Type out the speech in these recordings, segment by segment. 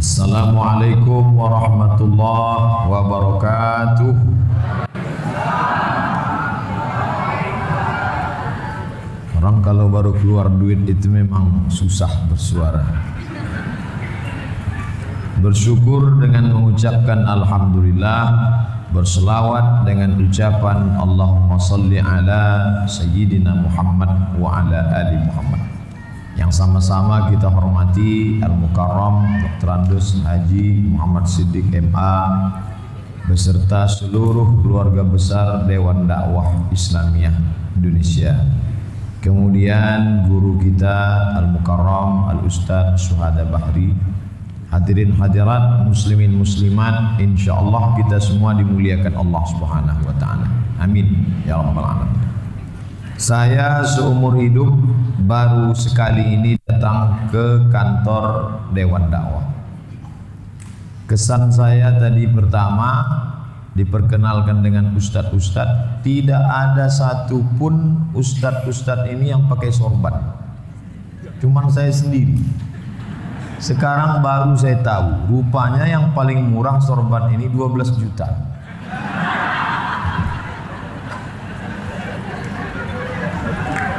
Assalamualaikum warahmatullahi wabarakatuh. Orang kalau baru keluar duit itu memang susah bersuara. Bersyukur dengan mengucapkan alhamdulillah, berselawat dengan ucapan Allahumma salli ala sayyidina Muhammad wa ala ali Muhammad. Yang sama-sama kita hormati Al-Mukarram Dr. Andus Haji Muhammad Siddiq MA beserta seluruh keluarga besar Dewan Dakwah Islamiyah Indonesia. Kemudian guru kita Al-Mukarram Al-Ustadz Syuhada Bahri. Hadirin hadirat muslimin muslimat, insyaallah kita semua dimuliakan Allah Subhanahu wa taala. Amin ya rabbal alamin. Saya seumur hidup baru sekali ini datang ke kantor Dewan Dakwah. Kesan saya tadi pertama diperkenalkan dengan ustadz-ustadz, tidak ada satupun ustadz-ustadz ini yang pakai sorban. Cuman saya sendiri. Sekarang baru saya tahu, rupanya yang paling murah sorban ini 12 juta.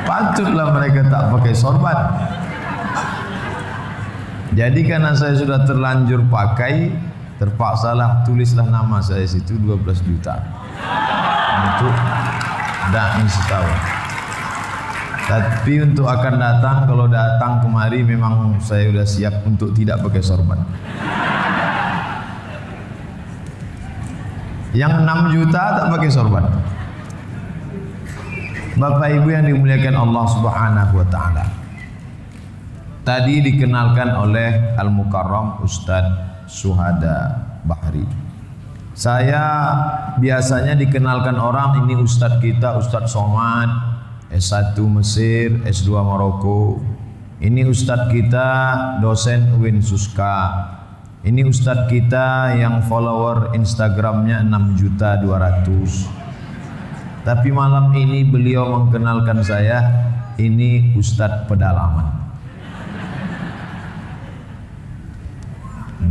Patutlah mereka tak pakai sorban. Jadi karena saya sudah terlanjur pakai, terpaksalah tulislah nama saya situ 12 juta untuk dai setahun. Tapi untuk akan datang, kalau datang kemari memang saya sudah siap untuk tidak pakai sorban. Yang 6 juta tak pakai sorban. Bapak Ibu yang dimuliakan Allah Subhanahu wa taala. Tadi dikenalkan oleh Al-Mukarram Ustadz Syuhada Bahri. Saya biasanya dikenalkan orang, ini Ustadz kita, Ustadz Somad, S1 Mesir, S2 Maroko. Ini Ustadz kita, dosen UIN Suska. Ini Ustadz kita yang follower Instagramnya 6.200.000. Tapi malam ini beliau mengenalkan saya, ini Ustadz Pedalaman.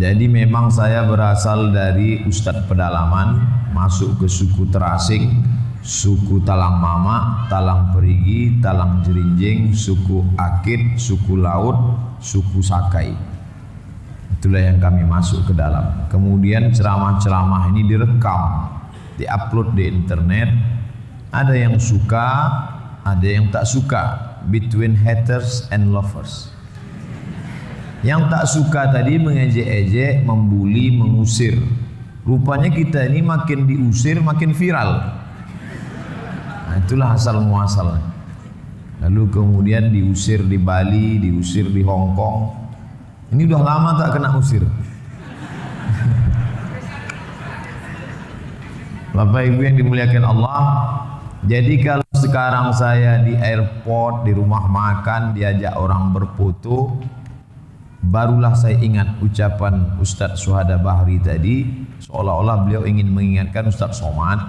Jadi memang saya berasal dari Ustadz Pedalaman, masuk ke suku terasing, suku Talang Mama, Talang Perigi, Talang Jerinjing, suku Akit, suku Laut, suku Sakai. Itulah yang kami masuk ke dalam. Kemudian ceramah-ceramah ini direkam, diupload di internet. Ada yang suka, ada yang tak suka. Between haters and lovers. Yang tak suka tadi mengejek-ejek, membuli, mengusir. Rupanya kita ini makin diusir makin viral. Nah, itulah asal muasalnya. Lalu kemudian diusir di Bali, diusir di Hong Kong. Ini udah lama tak kena usir. Bapak Ibu yang dimuliakan Allah, jadi kalau sekarang saya di airport, di rumah makan, diajak orang berfoto, barulah saya ingat ucapan Ustadz Syuhada Bahri tadi, seolah-olah beliau ingin mengingatkan Ustadz Somad.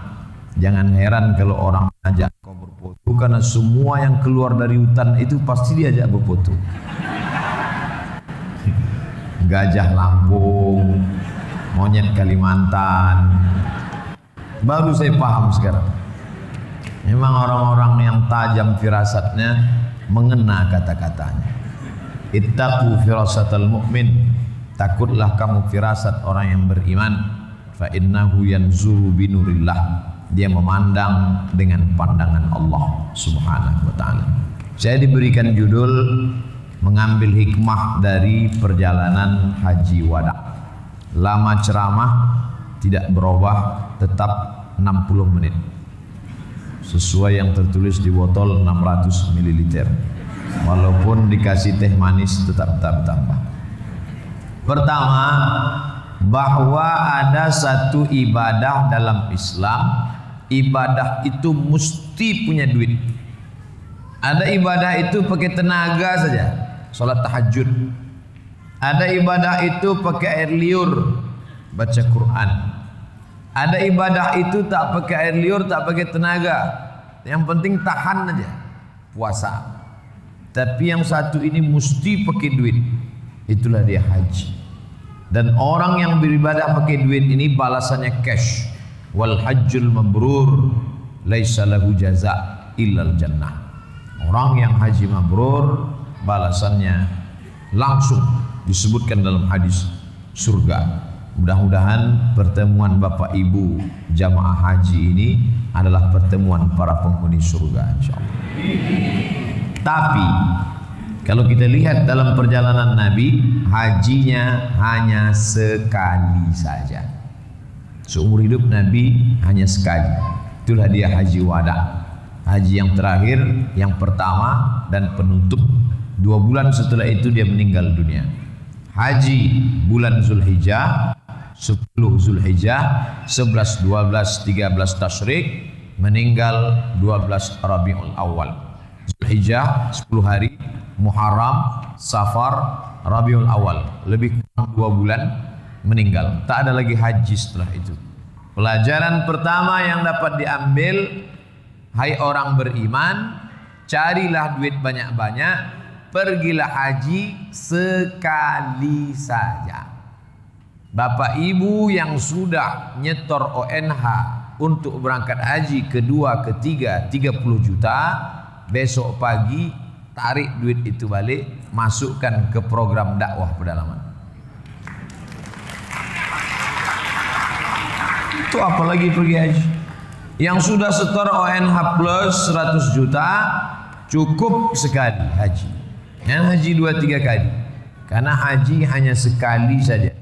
Jangan heran kalau orang ajak kau berfoto, karena semua yang keluar dari hutan itu pasti diajak berfoto. Gajah Lampung, monyet Kalimantan. Baru saya paham sekarang. Memang orang-orang yang tajam firasatnya mengena kata-katanya. Ittaqu firasatal mu'min. Takutlah kamu firasat orang yang beriman. Fa innahu yanzuru binurillah. Dia memandang dengan pandangan Allah Subhanahu wa taala. Saya diberikan judul mengambil hikmah dari perjalanan haji wada. Lama ceramah tidak berubah, tetap 60 menit. Sesuai yang tertulis di botol 600 ml. Walaupun dikasih teh manis tetap tambah. Pertama, bahwa ada satu ibadah dalam Islam, ibadah itu mesti punya duit. Ada ibadah itu pakai tenaga saja, salat tahajud. Ada ibadah itu pakai air liur, baca Quran. Ada ibadah itu tak pakai air liur, tak pakai tenaga. Yang penting tahan aja, puasa. Tapi yang satu ini mesti pakai duit. Itulah dia haji. Dan orang yang beribadah pakai duit ini balasannya cash. Wal hajjul mabrur laisa lahu jaza illal jannah. Orang yang haji mabrur balasannya langsung disebutkan dalam hadis surga. Mudah-mudahan pertemuan Bapak Ibu jamaah haji ini adalah pertemuan para penghuni surga insyaallah. Tapi kalau kita lihat dalam perjalanan Nabi, hajinya hanya sekali saja. Seumur hidup Nabi hanya sekali. Itulah dia haji wada. Haji yang terakhir, yang pertama dan penutup. 2 bulan setelah itu dia meninggal dunia. Haji bulan Zulhijjah, 10 Zulhijjah, 11, 12, 13 Tasyrik, meninggal 12 Rabiul Awal. Zulhijjah 10 hari, Muharram, Safar, Rabiul Awal, lebih kurang 2 bulan meninggal. Tak ada lagi haji setelah itu. Pelajaran pertama yang dapat diambil, hai orang beriman, carilah duit banyak-banyak, pergilah haji sekali saja. Bapak Ibu yang sudah nyetor ONH untuk berangkat haji kedua, ketiga 30 juta, besok pagi tarik duit itu balik, masukkan ke program dakwah pedalaman. Itu apalagi pergi haji. Yang sudah setor ONH plus 100 juta cukup sekali haji. Yang haji 2-3 kali. Karena haji hanya sekali saja.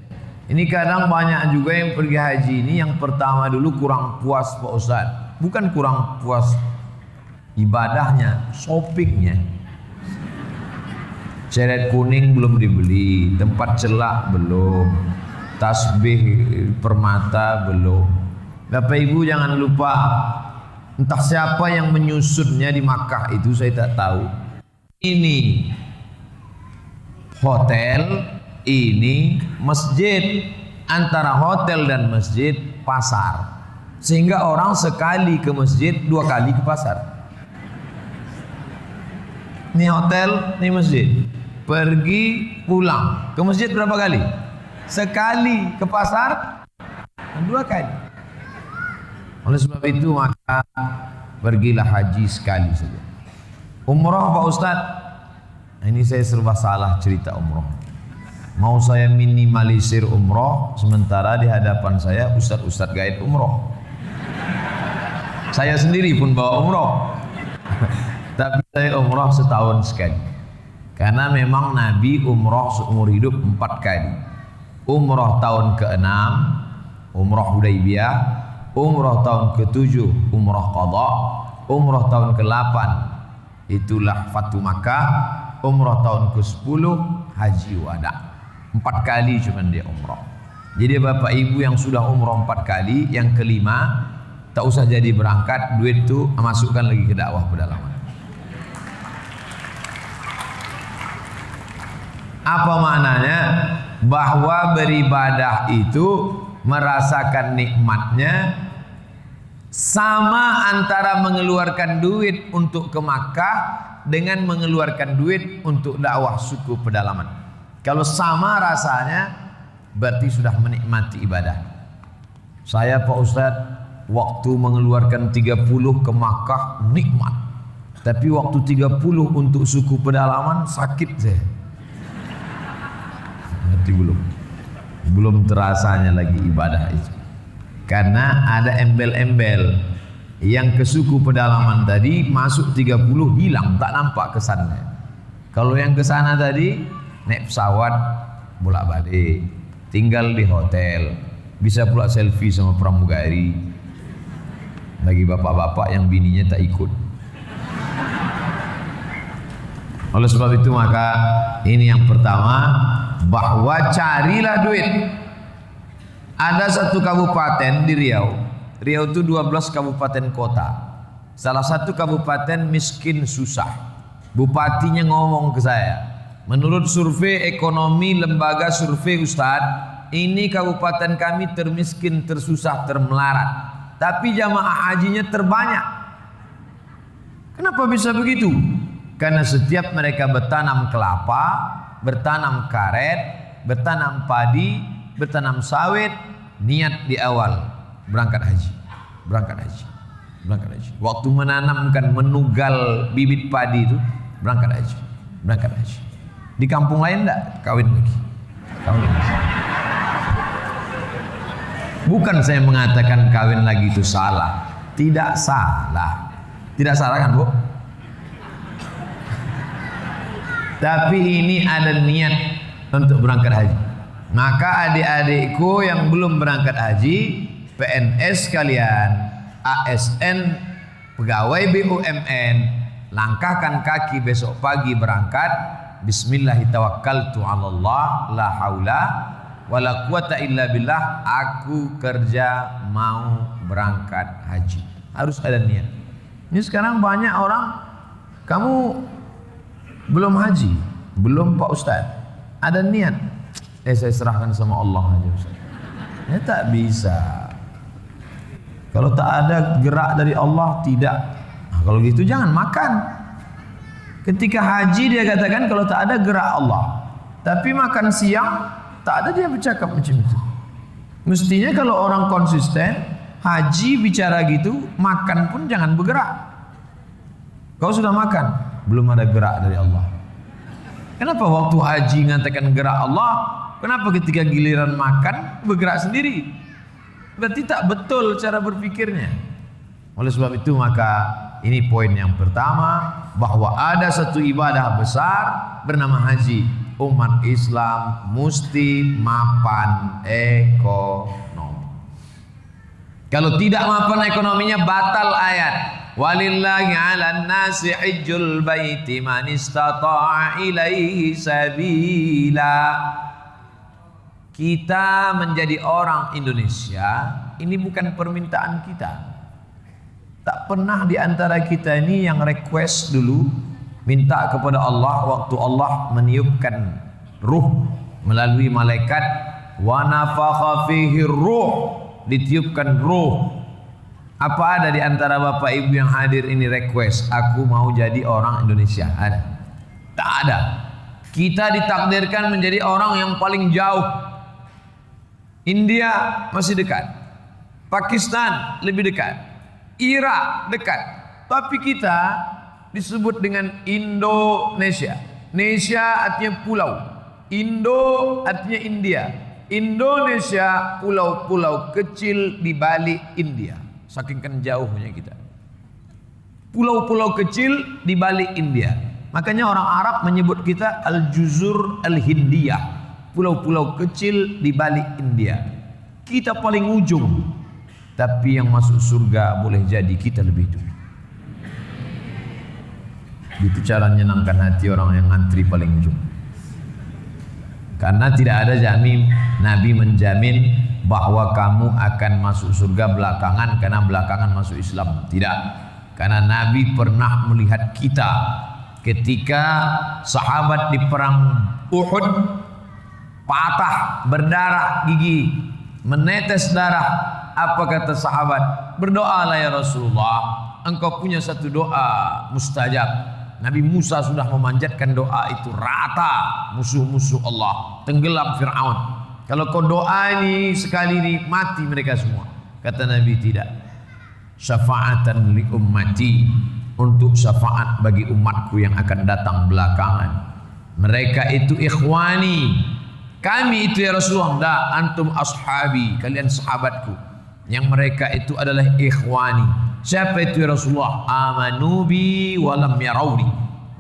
Ini kadang banyak juga yang pergi haji ini yang pertama dulu kurang puas Pak Ustadz. Bukan kurang puas ibadahnya, shoppingnya. Ceret kuning belum dibeli, tempat celak belum, tasbih permata belum. Bapak Ibu jangan lupa, entah siapa yang menyusunnya di Makkah itu saya tak tahu. Ini hotel, ini masjid. Antara hotel dan masjid pasar. Sehingga orang sekali ke masjid 2 kali ke pasar. Ini hotel, ini masjid. Pergi pulang ke masjid berapa kali? Sekali. Ke pasar 2 kali. Oleh sebab itu maka pergilah haji sekali saja. Umrah Pak Ustadz, ini saya serba salah cerita umrah. Mau saya minimalisir umrah, sementara di hadapan saya ustadz-ustadz gaib umrah. Saya sendiri pun bawa umrah. Tapi saya umrah setahun sekali. Karena memang Nabi umrah seumur hidup 4 kali. Umrah tahun ke-6, umrah Hudaybiyah. Umrah tahun ke-7, umrah qadha. Umrah tahun ke-8, itulah Fatu Makkah. Umrah tahun ke-10, haji wada. 4 kali cuman dia umrah. Jadi Bapak Ibu yang sudah umrah 4 kali, yang kelima tak usah jadi berangkat, duit itu masukkan lagi ke dakwah pedalaman. Apa maknanya? Bahwa beribadah itu merasakan nikmatnya sama antara mengeluarkan duit untuk ke Makkah dengan mengeluarkan duit untuk dakwah suku pedalaman. Kalau sama rasanya berarti sudah menikmati ibadah. Saya Pak Ustadz waktu mengeluarkan 30 ke Makkah nikmat. Tapi waktu 30 untuk suku pedalaman sakit saya. Nanti belum terasanya lagi ibadah itu. Karena ada embel-embel yang ke suku pedalaman tadi masuk 30 hilang, tak nampak kesannya. Kalau yang ke sana tadi naik pesawat bolak-balik, tinggal di hotel, bisa pula selfie sama pramugari. Bagi bapak-bapak yang bininya tak ikut. Oleh sebab itu maka ini yang pertama, bahwa carilah duit. Ada satu kabupaten di Riau. Riau itu 12 kabupaten kota. Salah satu kabupaten miskin susah. Bupatinya ngomong ke saya, menurut survei ekonomi lembaga survei Ustadz, ini kabupaten kami termiskin, tersusah, termelarat. Tapi jamaah hajinya terbanyak. Kenapa bisa begitu? Karena setiap mereka bertanam kelapa, bertanam karet, bertanam padi, bertanam sawit, niat di awal berangkat haji. Waktu menanamkan, menugal bibit padi itu berangkat haji. Di kampung lain enggak kawin lagi. Bukan saya mengatakan kawin lagi itu salah. Tidak salah kan Bu? Tapi ini ada niat untuk berangkat haji. Maka adik-adikku yang belum berangkat haji, PNS kalian, ASN, pegawai BUMN, langkahkan kaki besok pagi berangkat. Bismillahirrahmanirrahim, la haula wala quwata illa billah. Aku kerja mau berangkat haji. Harus ada niat. Ini sekarang banyak orang, kamu belum haji, belum Pak Ustaz, ada niat, saya serahkan sama Allah aja Ustaz. Ya tak bisa. Kalau tak ada gerak dari Allah, tidak. Nah, kalau gitu jangan makan. Ketika haji dia katakan kalau tak ada gerak Allah. Tapi makan siang tak ada dia bercakap macam itu. Mestinya kalau orang konsisten haji bicara gitu, makan pun jangan bergerak. Kau sudah makan, belum ada gerak dari Allah. Kenapa waktu haji mengatakan gerak Allah, kenapa ketika giliran makan bergerak sendiri? Berarti tak betul cara berpikirnya. Oleh sebab itu maka ini poin yang pertama, bahwa ada satu ibadah besar bernama haji. Umat Islam mesti mapan ekonomi. Kalau tidak mapan ekonominya, batal ayat. Walillahi 'alan nasi hajjul baiti man istata'a ilaihi sabila. Kita menjadi orang Indonesia, ini bukan permintaan kita. Tak pernah di antara kita ini yang request dulu minta kepada Allah waktu Allah meniupkan ruh melalui malaikat, wa nafakha fihi ruh, ditiupkan ruh. Apa ada di antara bapak ibu yang hadir ini request, aku mau jadi orang Indonesia? Ada? Tak ada. Kita ditakdirkan menjadi orang yang paling jauh. India masih dekat, Pakistan lebih dekat, Irak dekat, tapi kita disebut dengan Indonesia. Nesia artinya pulau, Indo artinya India. Indonesia pulau-pulau kecil di balik India. Saking kan jauhnya kita. Pulau-pulau kecil di balik India. Makanya orang Arab menyebut kita Al-Juzur Al-Hindiyah. Pulau-pulau kecil di balik India. Kita paling ujung. Tapi yang masuk surga boleh jadi kita lebih dulu. Itu cara menyenangkan hati orang yang ngantri paling ujung. Karena tidak ada jamin, Nabi menjamin bahwa kamu akan masuk surga belakangan karena belakangan masuk Islam. Tidak. Karena Nabi pernah melihat kita ketika sahabat di perang Uhud patah, berdarah gigi, menetes darah. Apa kata sahabat? Berdoalah ya Rasulullah, engkau punya satu doa mustajab. Nabi Musa sudah memanjatkan doa itu rata musuh-musuh Allah, tenggelam Fir'aun. Kalau kau doa ini sekali ini mati mereka semua. Kata Nabi tidak. Syafa'atan li ummati, untuk syafaat bagi umatku yang akan datang belakangan. Mereka itu ikhwani, kami itu ya Rasulullah. Enggak, antum ashabi, kalian sahabatku. Yang mereka itu adalah ikhwani. Siapa itu ya Rasulullah? Amanu bi walam yarawni.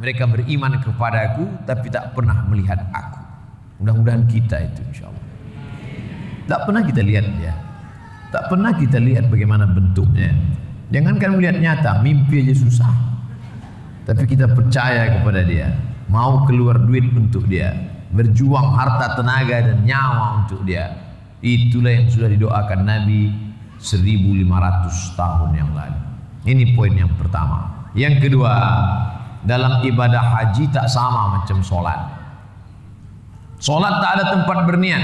Mereka beriman kepadaku tapi tak pernah melihat aku. Mudah-mudahan kita itu insyaallah. Tak pernah kita lihat dia. Tak pernah kita lihat bagaimana bentuknya. Jangankan melihat nyata, mimpi aja susah. Tapi kita percaya kepada dia. Mau keluar duit untuk dia. Berjuang harta, tenaga dan nyawa untuk dia. Itulah yang sudah didoakan Nabi 1500 tahun yang lalu. Ini poin yang pertama. Yang kedua, dalam ibadah haji tak sama macam solat. Solat tak ada tempat berniat,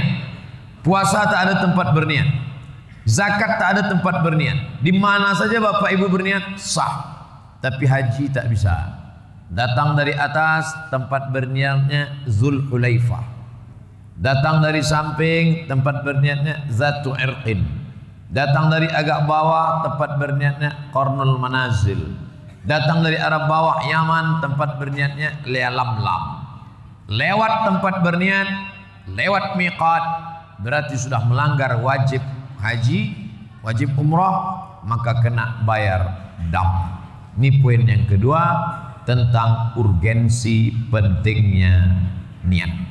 puasa tak ada tempat berniat, zakat tak ada tempat berniat. Di mana saja bapak ibu berniat sah. Tapi haji tak bisa. Datang dari atas, tempat berniatnya Zulhulaifah. Datang dari samping, tempat berniatnya Zatu Irqin. Datang dari agak bawah, tempat berniatnya Qarnul Manazil. Datang dari arah bawah Yaman, tempat berniatnya Lamlam. Lewat tempat berniat, lewat miqat, berarti sudah melanggar wajib haji, wajib umrah, maka kena bayar dam. Ini poin yang kedua tentang urgensi pentingnya niat.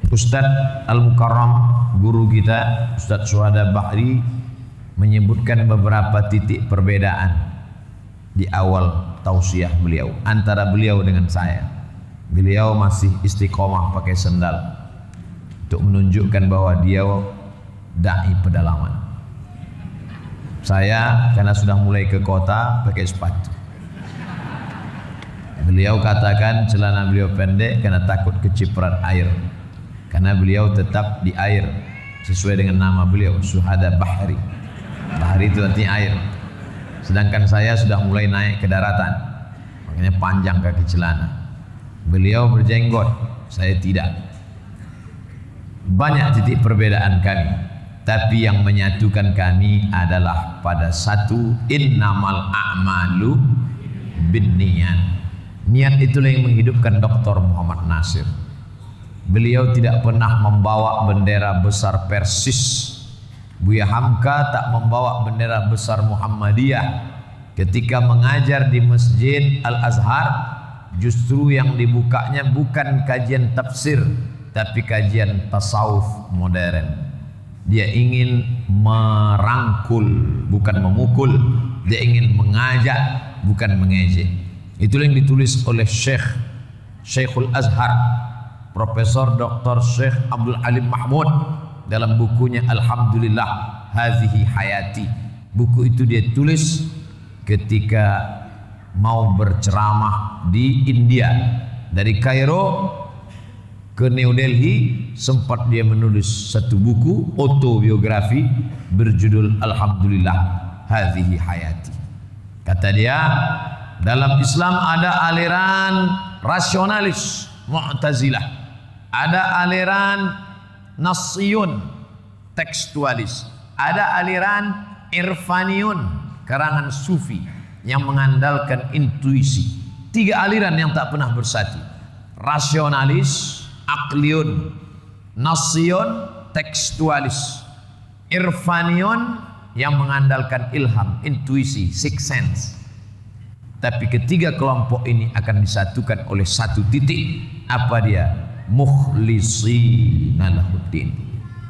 Ustadz Al-Mukarram, guru kita Ustadz Syuhada Bahri, menyebutkan beberapa titik perbedaan di awal tausiah beliau antara beliau dengan saya. Beliau masih istiqomah pakai sendal untuk menunjukkan bahwa dia dai pedalaman. Saya karena sudah mulai ke kota pakai sepatu. Beliau katakan celana beliau pendek karena takut kecipratan air. Karena beliau tetap di air sesuai dengan nama beliau, Syuhada Bahri. Bahri itu artinya air. Sedangkan saya sudah mulai naik ke daratan, makanya panjang kaki celana. Beliau berjenggot, saya tidak. Banyak titik perbedaan kami, tapi yang menyatukan kami adalah pada satu, innamal a'malu binniyat. Niat itulah yang menghidupkan Dr. Muhammad Nasir. Beliau tidak pernah membawa bendera besar Persis. Buya Hamka tak membawa bendera besar Muhammadiyah. Ketika mengajar di Masjid Al-Azhar, justru yang dibukanya bukan kajian tafsir, tapi kajian tasawuf modern. Dia ingin merangkul, bukan memukul. Dia ingin mengajak, bukan mengejek. Itulah yang ditulis oleh Syekhul Azhar, Profesor Dr. Syekh Abdul Alim Mahmud dalam bukunya Alhamdulillah Hazihi Hayati. Buku itu dia tulis ketika mau berceramah di India. Dari Kairo ke New Delhi, sempat dia menulis satu buku autobiografi berjudul Alhamdulillah Hazihi Hayati. Kata dia, dalam Islam ada aliran rasionalis Mu'tazilah, ada aliran Nassiyun tekstualis, ada aliran Irfaniyun karangan Sufi yang mengandalkan intuisi. Tiga aliran yang tak pernah bersatu: rasionalis, akliyun, Nassiyun, tekstualis, Irfaniyun yang mengandalkan ilham, intuisi, sixth sense. Tapi ketiga kelompok ini akan disatukan oleh satu titik. Apa dia? Mukhlishina lahuddin,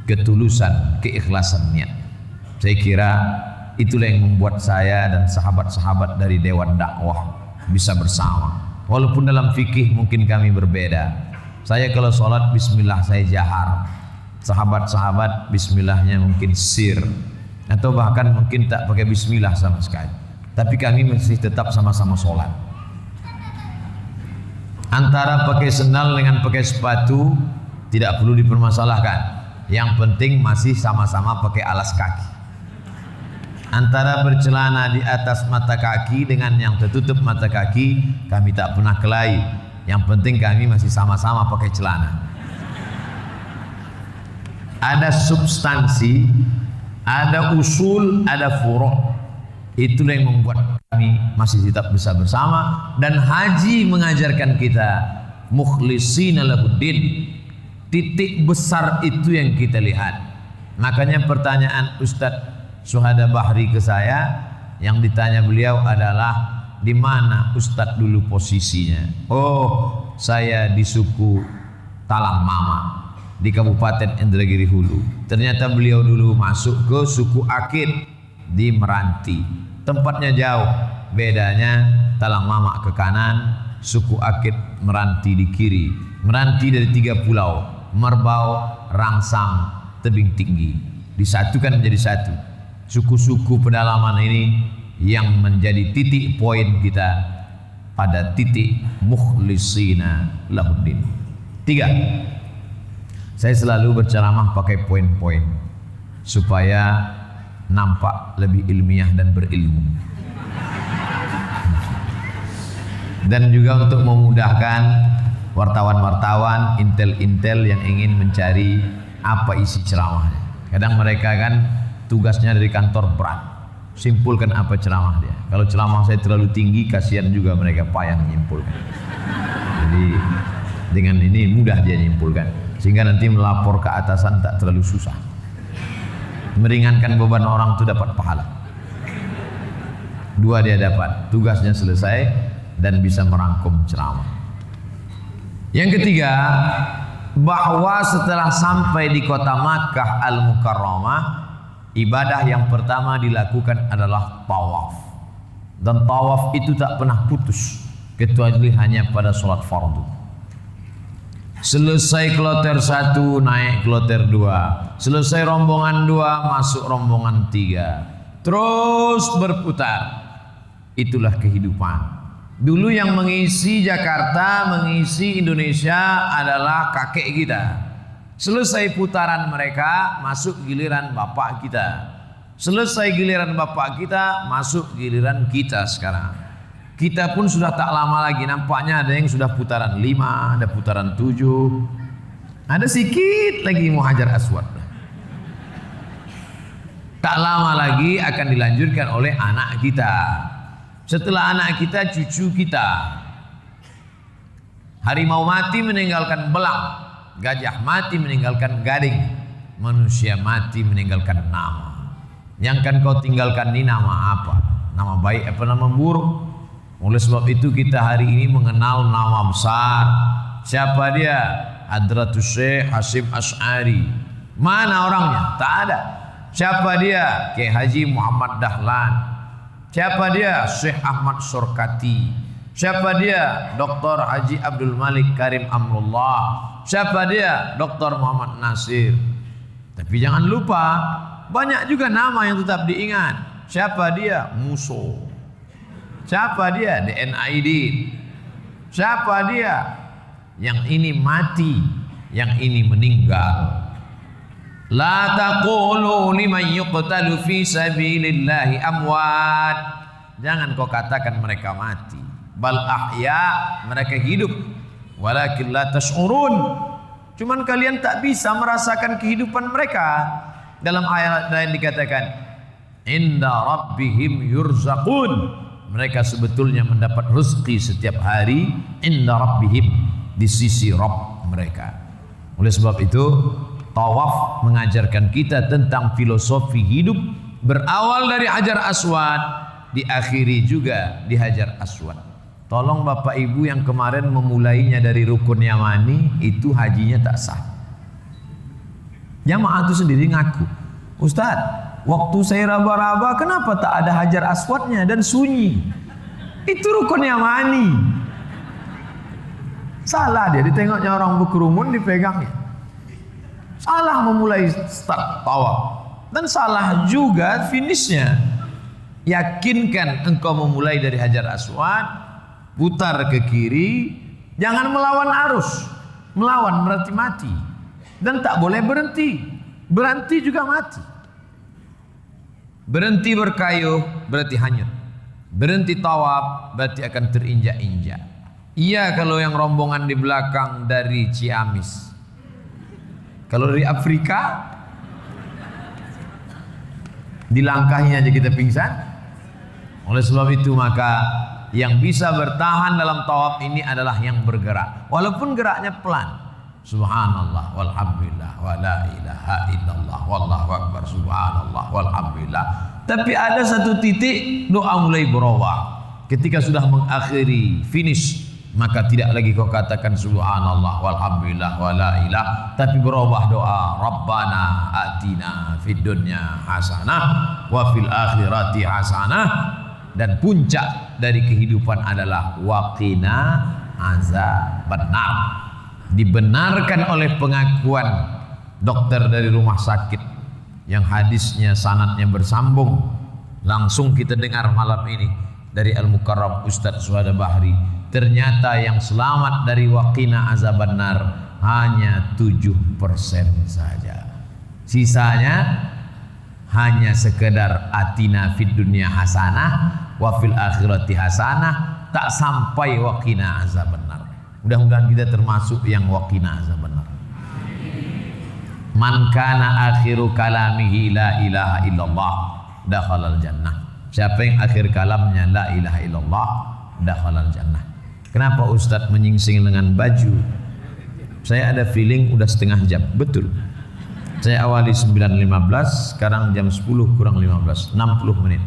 ketulusan, keikhlasan niat. Saya kira itulah yang membuat saya dan sahabat-sahabat dari Dewan Dakwah bisa bersama. Walaupun dalam fikih mungkin kami berbeda. Saya kalau sholat bismillah saya jahar, sahabat-sahabat bismillahnya mungkin sir, atau bahkan mungkin tak pakai bismillah sama sekali. Tapi kami masih tetap sama-sama sholat. Antara pakai sendal dengan pakai sepatu tidak perlu dipermasalahkan. Yang penting masih sama-sama pakai alas kaki. Antara bercelana di atas mata kaki dengan yang tertutup mata kaki, kami tak pernah kelahi. Yang penting kami masih sama-sama pakai celana. Ada substansi, ada usul, ada furu'. Itulah yang membuat kami masih tetap bisa bersama. Dan haji mengajarkan kita mukhlishina lahuddin. Titik besar itu yang kita lihat. Makanya pertanyaan Ustadz Syuhada Bahri ke saya, yang ditanya beliau adalah, di mana Ustadz dulu posisinya? Oh, saya di suku Talang Mama di Kabupaten Indragiri Hulu. Ternyata beliau dulu masuk ke suku Akit di Meranti. Tempatnya jauh, bedanya Talang Mama ke kanan, suku Akit Meranti di kiri. Meranti dari 3 pulau, Merbau, Rangsang, Tebing Tinggi, disatukan menjadi satu. Suku-suku pedalaman ini yang menjadi titik poin kita pada titik mukhlishina lahuddin. 3. Saya selalu berceramah pakai poin-poin supaya nampak lebih ilmiah dan berilmu. Dan juga untuk memudahkan wartawan-wartawan, intel-intel yang ingin mencari apa isi ceramahnya. Kadang mereka kan tugasnya dari kantor berat, simpulkan apa ceramah dia. Kalau ceramah saya terlalu tinggi, kasihan juga mereka payah menyimpulkan. Jadi dengan ini mudah dia menyimpulkan, sehingga nanti melapor ke atasan tak terlalu susah. Meringankan beban orang itu dapat pahala. Dua dia dapat, tugasnya selesai dan bisa merangkum ceramah. Yang ketiga, bahwa setelah sampai di kota Makkah Al-Mukarramah, ibadah yang pertama dilakukan adalah tawaf. Dan tawaf itu tak pernah putus kecuali hanya pada sholat fardu. Selesai kloter 1 naik kloter 2, selesai rombongan 2 masuk rombongan 3, terus berputar. Itulah kehidupan. Dulu yang mengisi Jakarta, mengisi Indonesia adalah kakek kita. Selesai putaran mereka, masuk giliran bapak kita. Selesai giliran bapak kita, masuk giliran kita sekarang. Kita pun sudah tak lama lagi, nampaknya ada yang sudah putaran 5, ada putaran 7. Ada sedikit lagi mau Hajar Aswad. Tak lama lagi akan dilanjutkan oleh anak kita. Setelah anak kita, cucu kita. Harimau mati meninggalkan belang, gajah mati meninggalkan gading, manusia mati meninggalkan nama. Yang kan kau tinggalkan ini nama apa? Nama baik apa nama buruk? Oleh sebab itu kita hari ini mengenal nama besar. Siapa dia? Hadratus Syekh Hasyim Asy'ari. Mana orangnya? Tak ada. Siapa dia? Kiai Haji Muhammad Dahlan. Siapa dia? Syekh Ahmad Surkati. Siapa dia? Dr. Haji Abdul Malik Karim Amrullah. Siapa dia? Dr. Muhammad Nasir. Tapi jangan lupa, banyak juga nama yang tetap diingat. Siapa dia? Muso. Siapa dia? DNID. Siapa dia? Yang ini mati, yang ini meninggal. La taqulu liman yuqtalu fi sabilillahi amwat. Jangan kau katakan mereka mati. Bal ahya, mereka hidup. Walakin la tash'urun. Cuman kalian tak bisa merasakan kehidupan mereka. Dalam ayat lain dikatakan, inda rabbihim yurzaqun. Mereka sebetulnya mendapat rezeki setiap hari. Inda rabbihim, di sisi Rabb mereka. Oleh sebab itu, tawaf mengajarkan kita tentang filosofi hidup, berawal dari Hajar Aswad, diakhiri juga di Hajar Aswad. Tolong Bapak Ibu yang kemarin memulainya dari Rukun Yamani, itu hajinya tak sah. Jamaah itu sendiri ngaku, Ustaz, waktu saya raba-raba kenapa tak ada Hajar Aswadnya dan sunyi? Itu Rukun Yamani. Salah dia, ditengoknya orang berkerumun dipegangnya. Salah memulai start tawaf, dan salah juga finishnya. Yakinkan engkau memulai dari Hajar Aswad, putar ke kiri, jangan melawan arus. Melawan berarti mati, dan tak boleh berhenti. Berhenti juga mati. Berhenti berkayuh berarti hanyut. Berhenti tawaf berarti akan terinjak-injak. Iya kalau yang rombongan di belakang dari Ciamis. Kalau dari Afrika, dilangkahi aja kita pingsan. Oleh sebab itu maka yang bisa bertahan dalam tawaf ini adalah yang bergerak, walaupun geraknya pelan. Subhanallah walhamdulillah wa la ilaha illallah wallahu akbar subhanallah walhamdulillah. Tapi ada satu titik doa mulai berubah. Ketika sudah mengakhiri finish, maka tidak lagi kau katakan subhanallah walhamdulillah wa la ilah, tapi berubah doa, Rabbana atina fid dunya hasanah wa fil akhirati hasanah, dan puncak dari kehidupan adalah waqina azabannar. Dibenarkan oleh pengakuan dokter dari rumah sakit yang hadisnya sanadnya bersambung. Langsung kita dengar malam ini dari Al-Mukarram Ustadz Suhada Bahri. Ternyata yang selamat dari waqina azabannar hanya 7% saja. Sisanya hanya sekedar atina fid dunya hasanah wa fil akhirati hasanah, tak sampai waqina azabannar. Mudah-mudahan kita termasuk yang waqina azab benar. Man kana akhiru kalamihi la ilaha illallah dakhalal jannah. Siapa yang akhir kalamnya la ilaha illallah dakhalal jannah. Kenapa Ustadz menyingsing dengan baju? Saya ada feeling udah setengah jam. Betul. Saya awali 9.15, sekarang jam 10 kurang 15, 60 menit.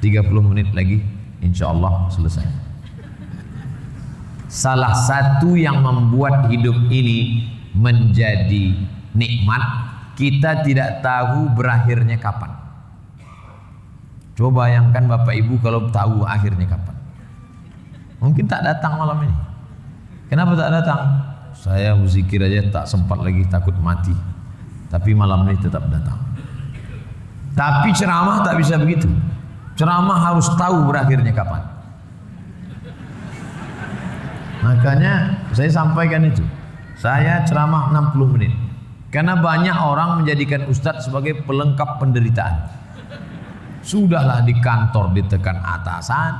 30 menit lagi insya Allah selesai. Salah satu yang membuat hidup ini menjadi nikmat, kita tidak tahu berakhirnya kapan. Coba bayangkan Bapak Ibu kalau tahu akhirnya kapan. Mungkin tak datang malam ini. Kenapa tak datang? Saya berzikir aja tak sempat lagi, takut mati. Tapi malam ini tetap datang. Tapi ceramah tak bisa begitu. Ceramah harus tahu berakhirnya kapan. Makanya saya sampaikan itu. Saya ceramah 60 menit. Karena banyak orang menjadikan ustadz sebagai pelengkap penderitaan. Sudahlah di kantor ditekan atasan,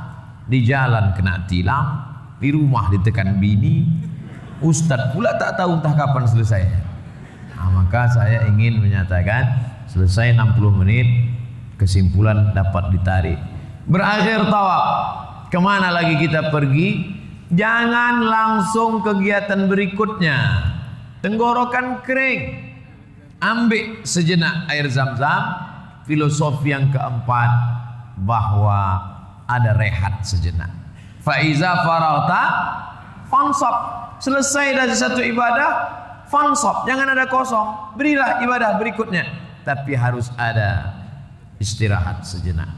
di jalan kena tilang, di rumah ditekan bini, ustadz pula tak tahu entah kapan selesainya. Nah, maka saya ingin menyatakan selesai 60 menit, kesimpulan dapat ditarik. Berakhir tawaf, kemana lagi kita pergi? Jangan langsung kegiatan berikutnya. Tenggorokan kering, ambil sejenak air zam-zam. Filosofi yang keempat, bahwa ada rehat sejenak. Faiza faragta fansab. Selesai dari satu ibadah, fansab, jangan ada kosong. Berilah ibadah berikutnya, tapi harus ada istirahat sejenak.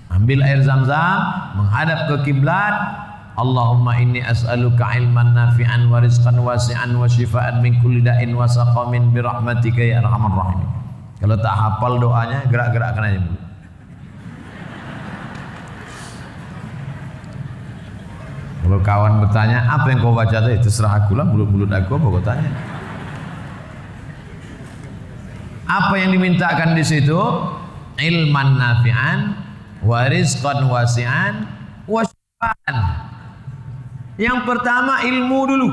Ambil air zam-zam, menghadap ke kiblat. Allahumma inni as'aluka ilman nafi'an wa rizqan wasi'an wa shifaan min kulli da'in wa saqamin bi rahmatika ya arhamar rahimin. Kalau tak hafal doanya, gerak-gerakkan aja mulut. Kalau kawan bertanya, apa yang kau baca tadi? Terserah aku lah, mulut-mulut aku apa kau tanya. Apa yang dimintakan di situ? Ilman nafi'an wa rizqan wasi'an wa shifaan. Yang pertama ilmu dulu.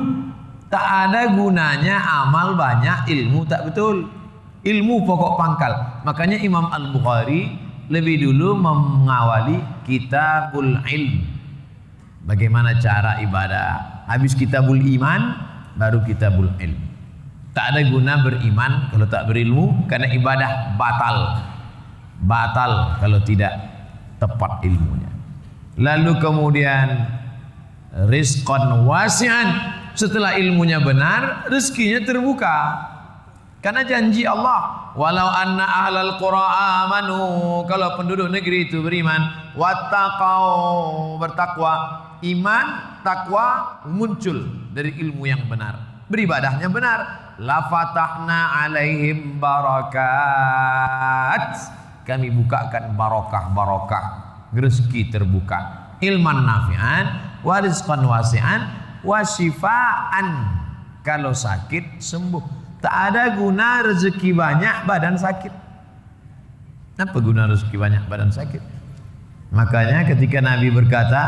Tak ada gunanya amal banyak, ilmu tak betul. Ilmu pokok pangkal. Makanya Imam Al-Bukhari lebih dulu mengawali kitabul ilm. Bagaimana cara ibadah. Habis kitabul iman, baru kitabul ilm. Tak ada guna beriman kalau tak berilmu, karena ibadah batal. Batal kalau tidak tepat ilmunya. Lalu kemudian rizqan wasi'an. Setelah ilmunya benar, rezekinya terbuka. Karena janji Allah, walau anna ahlal qura amanu, kalau penduduk negeri itu beriman, wattaqau, bertakwa, iman, takwa muncul dari ilmu yang benar, beribadahnya benar, la fatahna alaihim barakat, kami bukakan barokah-barokah, rezeki terbuka, ilman nafi'an, wa rizqan wasi'an, wa shifaan, kalau sakit sembuh. Tak ada guna rezeki banyak badan sakit. Apa guna rezeki banyak badan sakit? Makanya ketika Nabi berkata,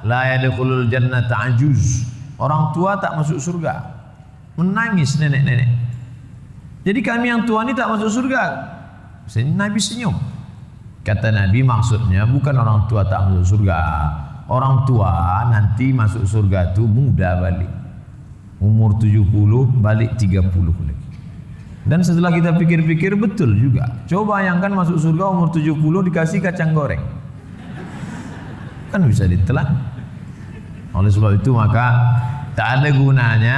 la yadkhulul jannata ajuz, orang tua tak masuk surga. Menangis nenek-nenek. Jadi kami yang tua ini tak masuk surga. Nabi senyum. Kata Nabi, maksudnya bukan orang tua tak masuk surga. Orang tua nanti masuk surga itu muda balik. Umur 70 balik 30 lagi. Dan setelah kita pikir-pikir betul juga. Coba bayangkan masuk surga umur 70 dikasih kacang goreng. Kan bisa ditelan. Oleh sebab itu maka tak ada gunanya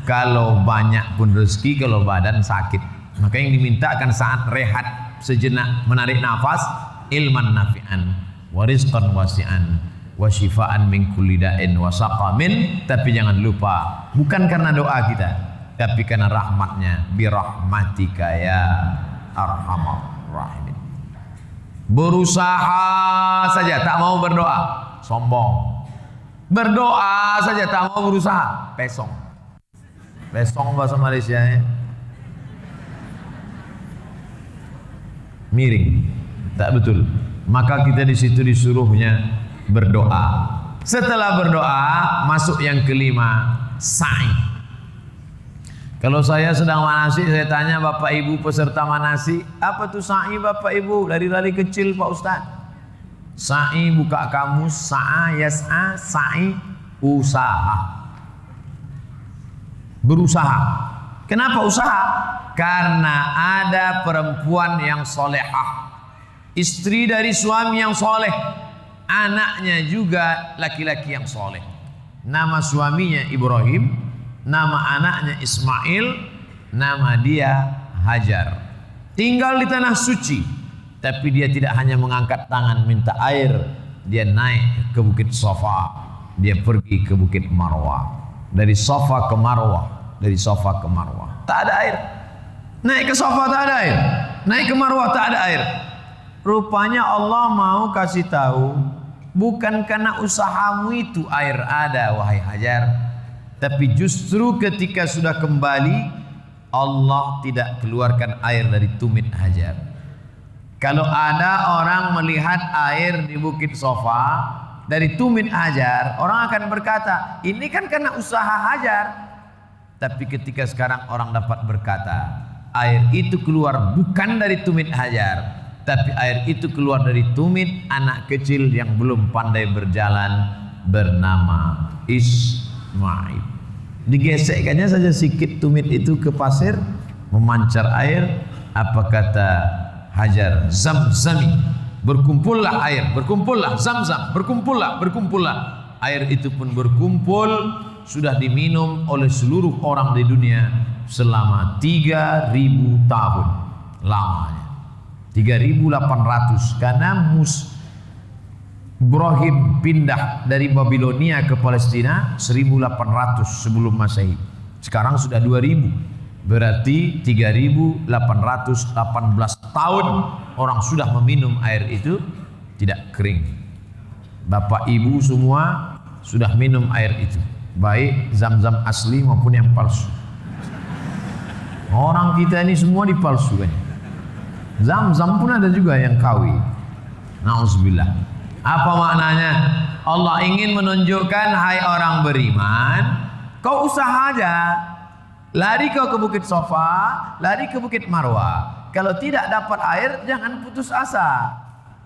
kalau banyak pun rezeki kalau badan sakit. Maka yang dimintakan saat rehat sejenak, menarik nafas, ilman nafi'an, wa rizqan wasi'an, wa shifaan min kulli da'in wa saqamin. Tapi jangan lupa, bukan karena doa kita, tapi karena rahmatnya, birahmatika ya arhamar rahimin. Berusaha saja tak mau berdoa, sombong. Berdoa saja tak mau berusaha, pesong. Pesong bahasa Malaysia ya. Miring, tak betul. Maka kita di situ disuruhnya berdoa. Setelah berdoa, masuk yang kelima, sa'i. Kalau saya sedang manasik, saya tanya Bapak Ibu peserta manasik, apa tuh sa'i Bapak Ibu? Dari kecil Pak Ustaz. Sa'i buka kamus, sa'a yas'a, sa'i usaha. Berusaha. Kenapa usaha? Karena ada perempuan yang solehah, istri dari suami yang soleh, anaknya juga laki-laki yang soleh. Nama suaminya Ibrahim, nama anaknya Ismail, nama dia Hajar. Tinggal di tanah suci, tapi dia tidak hanya mengangkat tangan minta air, dia naik ke bukit Safa, dia pergi ke bukit Marwah. Dari Safa ke Marwah, dari Safa ke Marwah tak ada air. Naik ke Safa tak ada air, naik ke Marwah tak ada air. Rupanya Allah mau kasih tahu, bukan karena usahamu itu air ada wahai Hajar, tapi justru ketika sudah kembali Allah tidak keluarkan air dari tumit Hajar. Kalau ada orang melihat air di bukit Safa dari tumit Hajar, orang akan berkata, ini kan karena usaha Hajar. Tapi ketika sekarang orang dapat berkata, air itu keluar bukan dari tumit Hajar, tapi air itu keluar dari tumit anak kecil yang belum pandai berjalan bernama Ismail. Digesekkannya saja sikit tumit itu ke pasir, memancar air. Apa kata Hajar? Zamzami. Berkumpullah air, berkumpullah Zamzam, berkumpullah. Air itu pun berkumpul, sudah diminum oleh seluruh orang di dunia selama 3.000 tahun lamanya. 3.800 karena Ibrahim pindah dari Babilonia ke Palestina 1.800 sebelum Masehi. Sekarang sudah 2.000. Berarti 3.818 tahun orang sudah meminum air itu tidak kering. Bapak ibu semua sudah minum air itu, baik Zamzam asli maupun yang palsu. Orang kita ini semua dipalsukan. Zamzam pun ada juga yang KW. Nauzubillah. Apa maknanya? Allah ingin menunjukkan, hai orang beriman, kau usaha aja. Lari kau ke bukit Safa, lari ke bukit Marwah. Kalau tidak dapat air, jangan putus asa.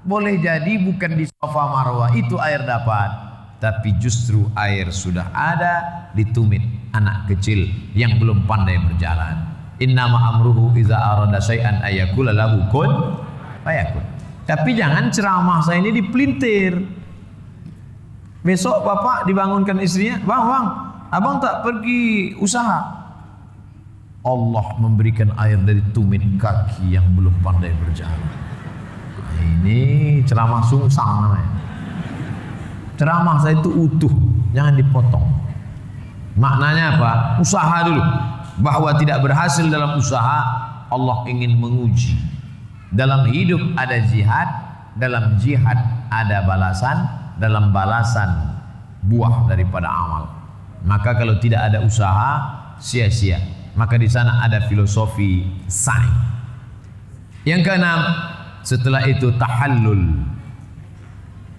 Boleh jadi bukan di Safa Marwah itu air dapat, tapi justru air sudah ada di tumit anak kecil yang belum pandai berjalan. Innama amruhu iza arada syai'an ayyakula lahu kun fayakun. Tapi jangan ceramah saya ini dipelintir. Besok bapak dibangunkan istrinya, bang, abang tak pergi usaha. Allah memberikan air dari tumit kaki yang belum pandai berjalan. Ini ceramah sungsang namanya. Ceramah saya itu utuh, jangan dipotong. Maknanya apa? Usaha dulu. Bahwa tidak berhasil dalam usaha, Allah ingin menguji. Dalam hidup ada jihad, dalam jihad ada balasan, dalam balasan buah daripada amal. Maka kalau tidak ada usaha, sia-sia. Maka di sana ada filosofi sa'i. Yang keenam, setelah itu tahallul.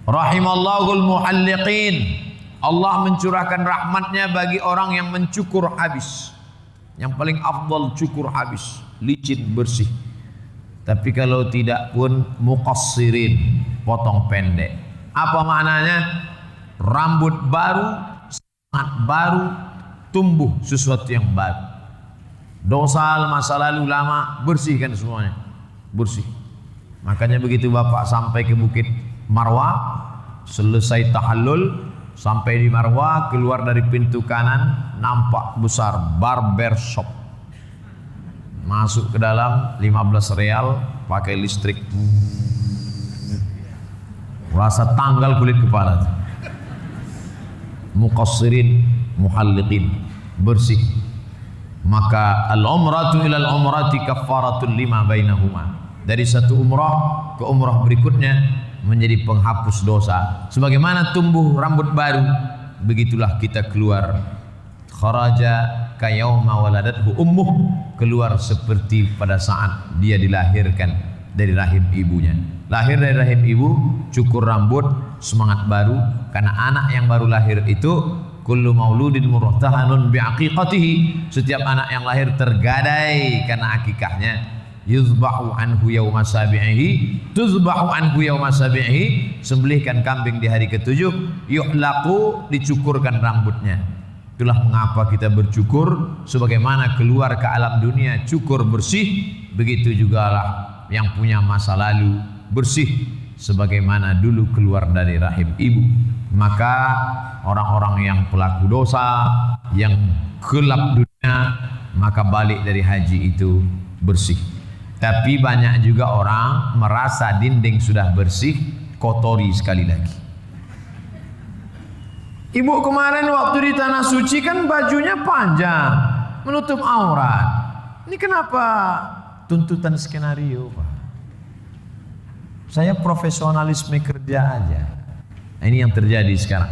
Rahimallahul muhalliqin. Allah mencurahkan rahmatnya bagi orang yang mencukur habis. Yang paling afdal cukur habis, licin bersih. Tapi kalau tidak pun muqassirin, potong pendek. Apa maknanya? Rambut baru, semangat baru, tumbuh sesuatu yang baru. Dosa masa lalu lama bersihkan semuanya, bersih. Makanya begitu bapak sampai ke bukit Marwah, selesai tahallul, sampai di Marwah, keluar dari pintu kanan, nampak besar barber shop. Masuk ke dalam 15 real, pakai listrik. Rasa tanggal kulit kepala. Muqassirin, muhalliqin, bersih. Maka al-umratu ilal umrati kaffaratul lima bainahuma. Dari satu umrah ke umrah berikutnya menjadi penghapus dosa. Sebagaimana tumbuh rambut baru, begitulah kita keluar. Kharaja kayauma waladathu ummuh, keluar seperti pada saat dia dilahirkan dari rahim ibunya. Lahir dari rahim ibu, cukur rambut, semangat baru, karena anak yang baru lahir itu kullu mauludin murtahanun biaqiqatihi, setiap anak yang lahir tergadai karena akikahnya. Yuzbahu anhu yauma sabi'ihi, tuzbahu anhu yauma sabi'ihi, sembelihkan kambing di hari ketujuh. Yuhlaqu, dicukurkan rambutnya. Itulah mengapa kita bercukur, sebagaimana keluar ke alam dunia cukur bersih, begitu jugalah yang punya masa lalu bersih sebagaimana dulu keluar dari rahim ibu. Maka orang-orang yang pelaku dosa, yang gelap dunia, maka balik dari haji itu bersih. Tapi banyak juga orang merasa dinding sudah bersih, kotori sekali lagi. Ibu kemarin waktu di tanah suci kan bajunya panjang, menutup aurat. Ini kenapa tuntutan skenario, Pak? Saya profesionalisme kerja aja. Nah, ini yang terjadi sekarang.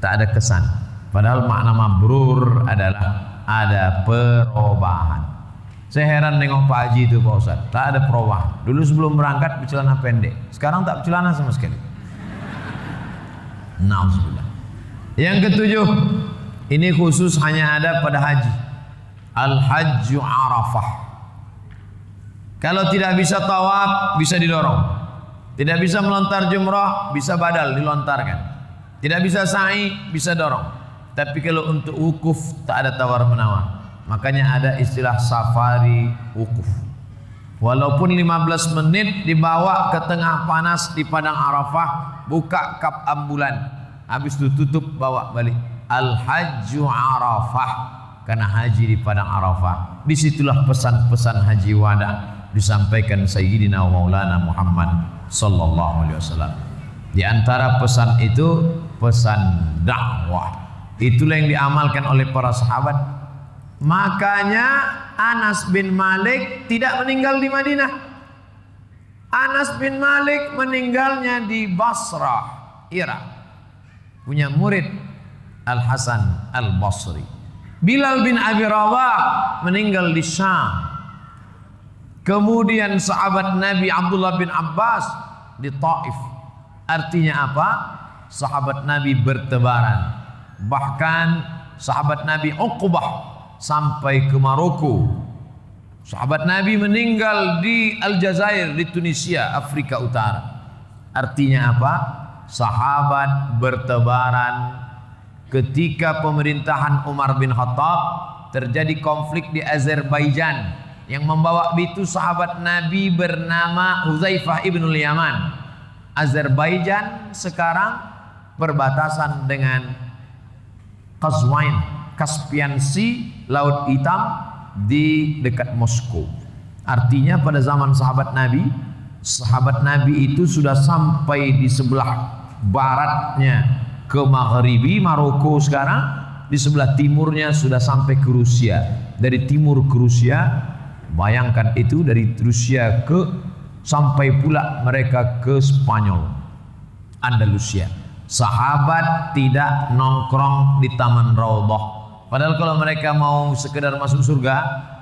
Tak ada kesan. Padahal makna mabrur adalah ada perubahan. Saya heran nengok Pak Haji itu Pak Ustaz. Tak ada perubahan. Dulu sebelum berangkat bercelana pendek. Sekarang tak bercelana sama sekali. Nauzubillah. Yang ketujuh, ini khusus hanya ada pada haji. Al-Hajju Arafah. Kalau tidak bisa tawaf, bisa didorong. Tidak bisa melontar jumrah, bisa badal, dilontarkan. Tidak bisa sa'i, bisa dorong. Tapi kalau untuk wukuf, tak ada tawar-menawar. Makanya ada istilah safari wukuf. Walaupun 15 menit dibawa ke tengah panas di padang Arafah, buka kap ambulan, habis itu tutup, bawa balik. Al-Hajju Arafah, karena haji di padang Arafah. Disitulah pesan-pesan haji wada disampaikan Sayyidina Maulana Muhammad sallallahu alaihi wasallam. Di antara pesan itu pesan dakwah. Itulah yang diamalkan oleh para sahabat. Makanya Anas bin Malik tidak meninggal di Madinah. Anas bin Malik meninggalnya di Basrah, Irak. Punya murid Al-Hasan Al-Basri. Bilal bin Abi Rawah meninggal di Syam. Kemudian sahabat Nabi Abdullah bin Abbas di Taif. Artinya apa? Sahabat Nabi bertebaran. Bahkan sahabat Nabi Uqbah sampai ke Maroko. Sahabat Nabi meninggal di Aljazair, di Tunisia, Afrika Utara. Artinya apa? Sahabat bertebaran. Ketika pemerintahan Umar bin Khattab, terjadi konflik di Azerbaijan yang membawa itu sahabat Nabi bernama Huzaifah ibnul Yaman. Azerbaijan sekarang perbatasan dengan Qazwain, Caspian Sea, Laut Hitam, di dekat Moskow. Artinya pada zaman sahabat Nabi itu sudah sampai di sebelah baratnya ke Maghribi, Maroko sekarang, di sebelah timurnya sudah sampai ke Rusia. Dari timur ke Rusia, bayangkan itu dari Rusia sampai pula mereka ke Spanyol, Andalusia. Sahabat tidak nongkrong di Taman Raudhah. Padahal kalau mereka mau sekedar masuk surga,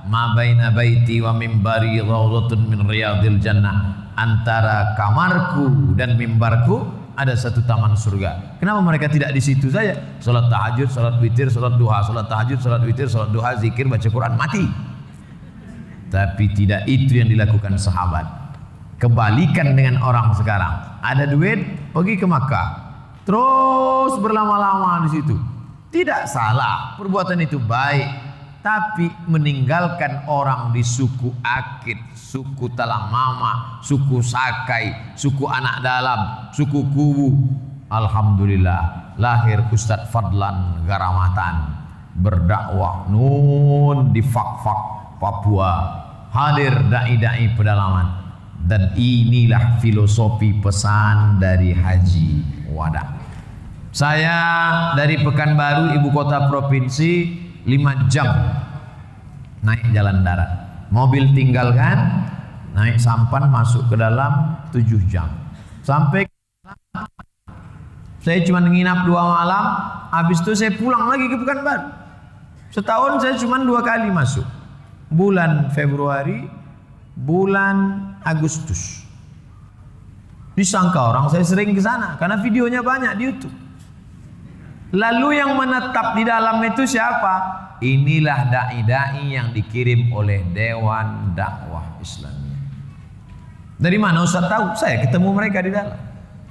ma baina baiti wa mimbari raudhatun min riyadil jannah. Antara kamarku dan mimbarku ada satu taman surga. Kenapa mereka tidak di situ saja? Salat tahajud, salat witir, salat duha, salat tahajud, salat witir, salat duha, zikir, baca Quran, mati. Tapi tidak itu yang dilakukan sahabat. Kebalikan dengan orang sekarang. Ada duit, pergi ke Makkah. Terus berlama-lama di situ. Tidak salah, perbuatan itu baik. Tapi meninggalkan orang di suku Akit, suku Talang Mama, suku Sakai, suku Anak Dalam, suku Kubu. Alhamdulillah, lahir Ustadz Fadlan Garamatan, berdakwah nun di Fak-Fak, Papua. Hadir dai-dai pedalaman. Dan inilah filosofi pesan dari Haji Wada. Saya dari Pekanbaru, ibu kota provinsi, 5 jam naik jalan darat. Mobil tinggalkan, naik sampan masuk ke dalam 7 jam. Sampai saya cuma nginap 2 malam, habis itu saya pulang lagi ke Pekanbaru. Setahun saya cuma 2 kali masuk. Bulan Februari, bulan Agustus. Disangka orang saya sering ke sana karena videonya banyak di YouTube. Lalu yang menetap di dalam itu siapa? Inilah dai-dai yang dikirim oleh Dewan Dakwah Islamiyah. Dari mana Ustaz tahu? Saya ketemu mereka di dalam.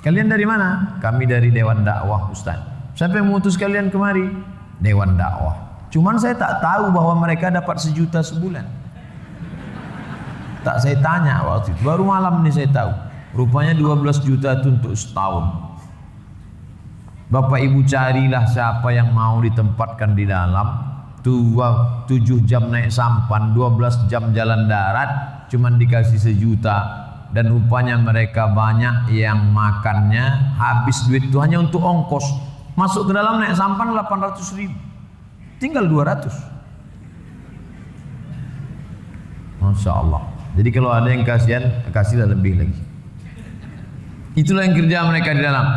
Kalian dari mana? Kami dari Dewan Dakwah Ustaz. Siapa yang mengutus kalian kemari? Dewan Dakwah. Cuman saya tak tahu bahwa mereka dapat 1 juta sebulan. Tak saya tanya waktu itu. Baru malam ini saya tahu. Rupanya 12 juta itu untuk setahun. Bapak Ibu carilah siapa yang mau ditempatkan di dalam 7 jam naik sampan, 12 jam jalan darat, cuman dikasih 1 juta. Dan rupanya mereka banyak yang makannya habis duit itu hanya untuk ongkos. Masuk ke dalam naik sampan 800.000, tinggal 200. Masya Allah. Jadi kalau ada yang kasihan, kasihlah lebih lagi. Itulah yang kerja mereka di dalam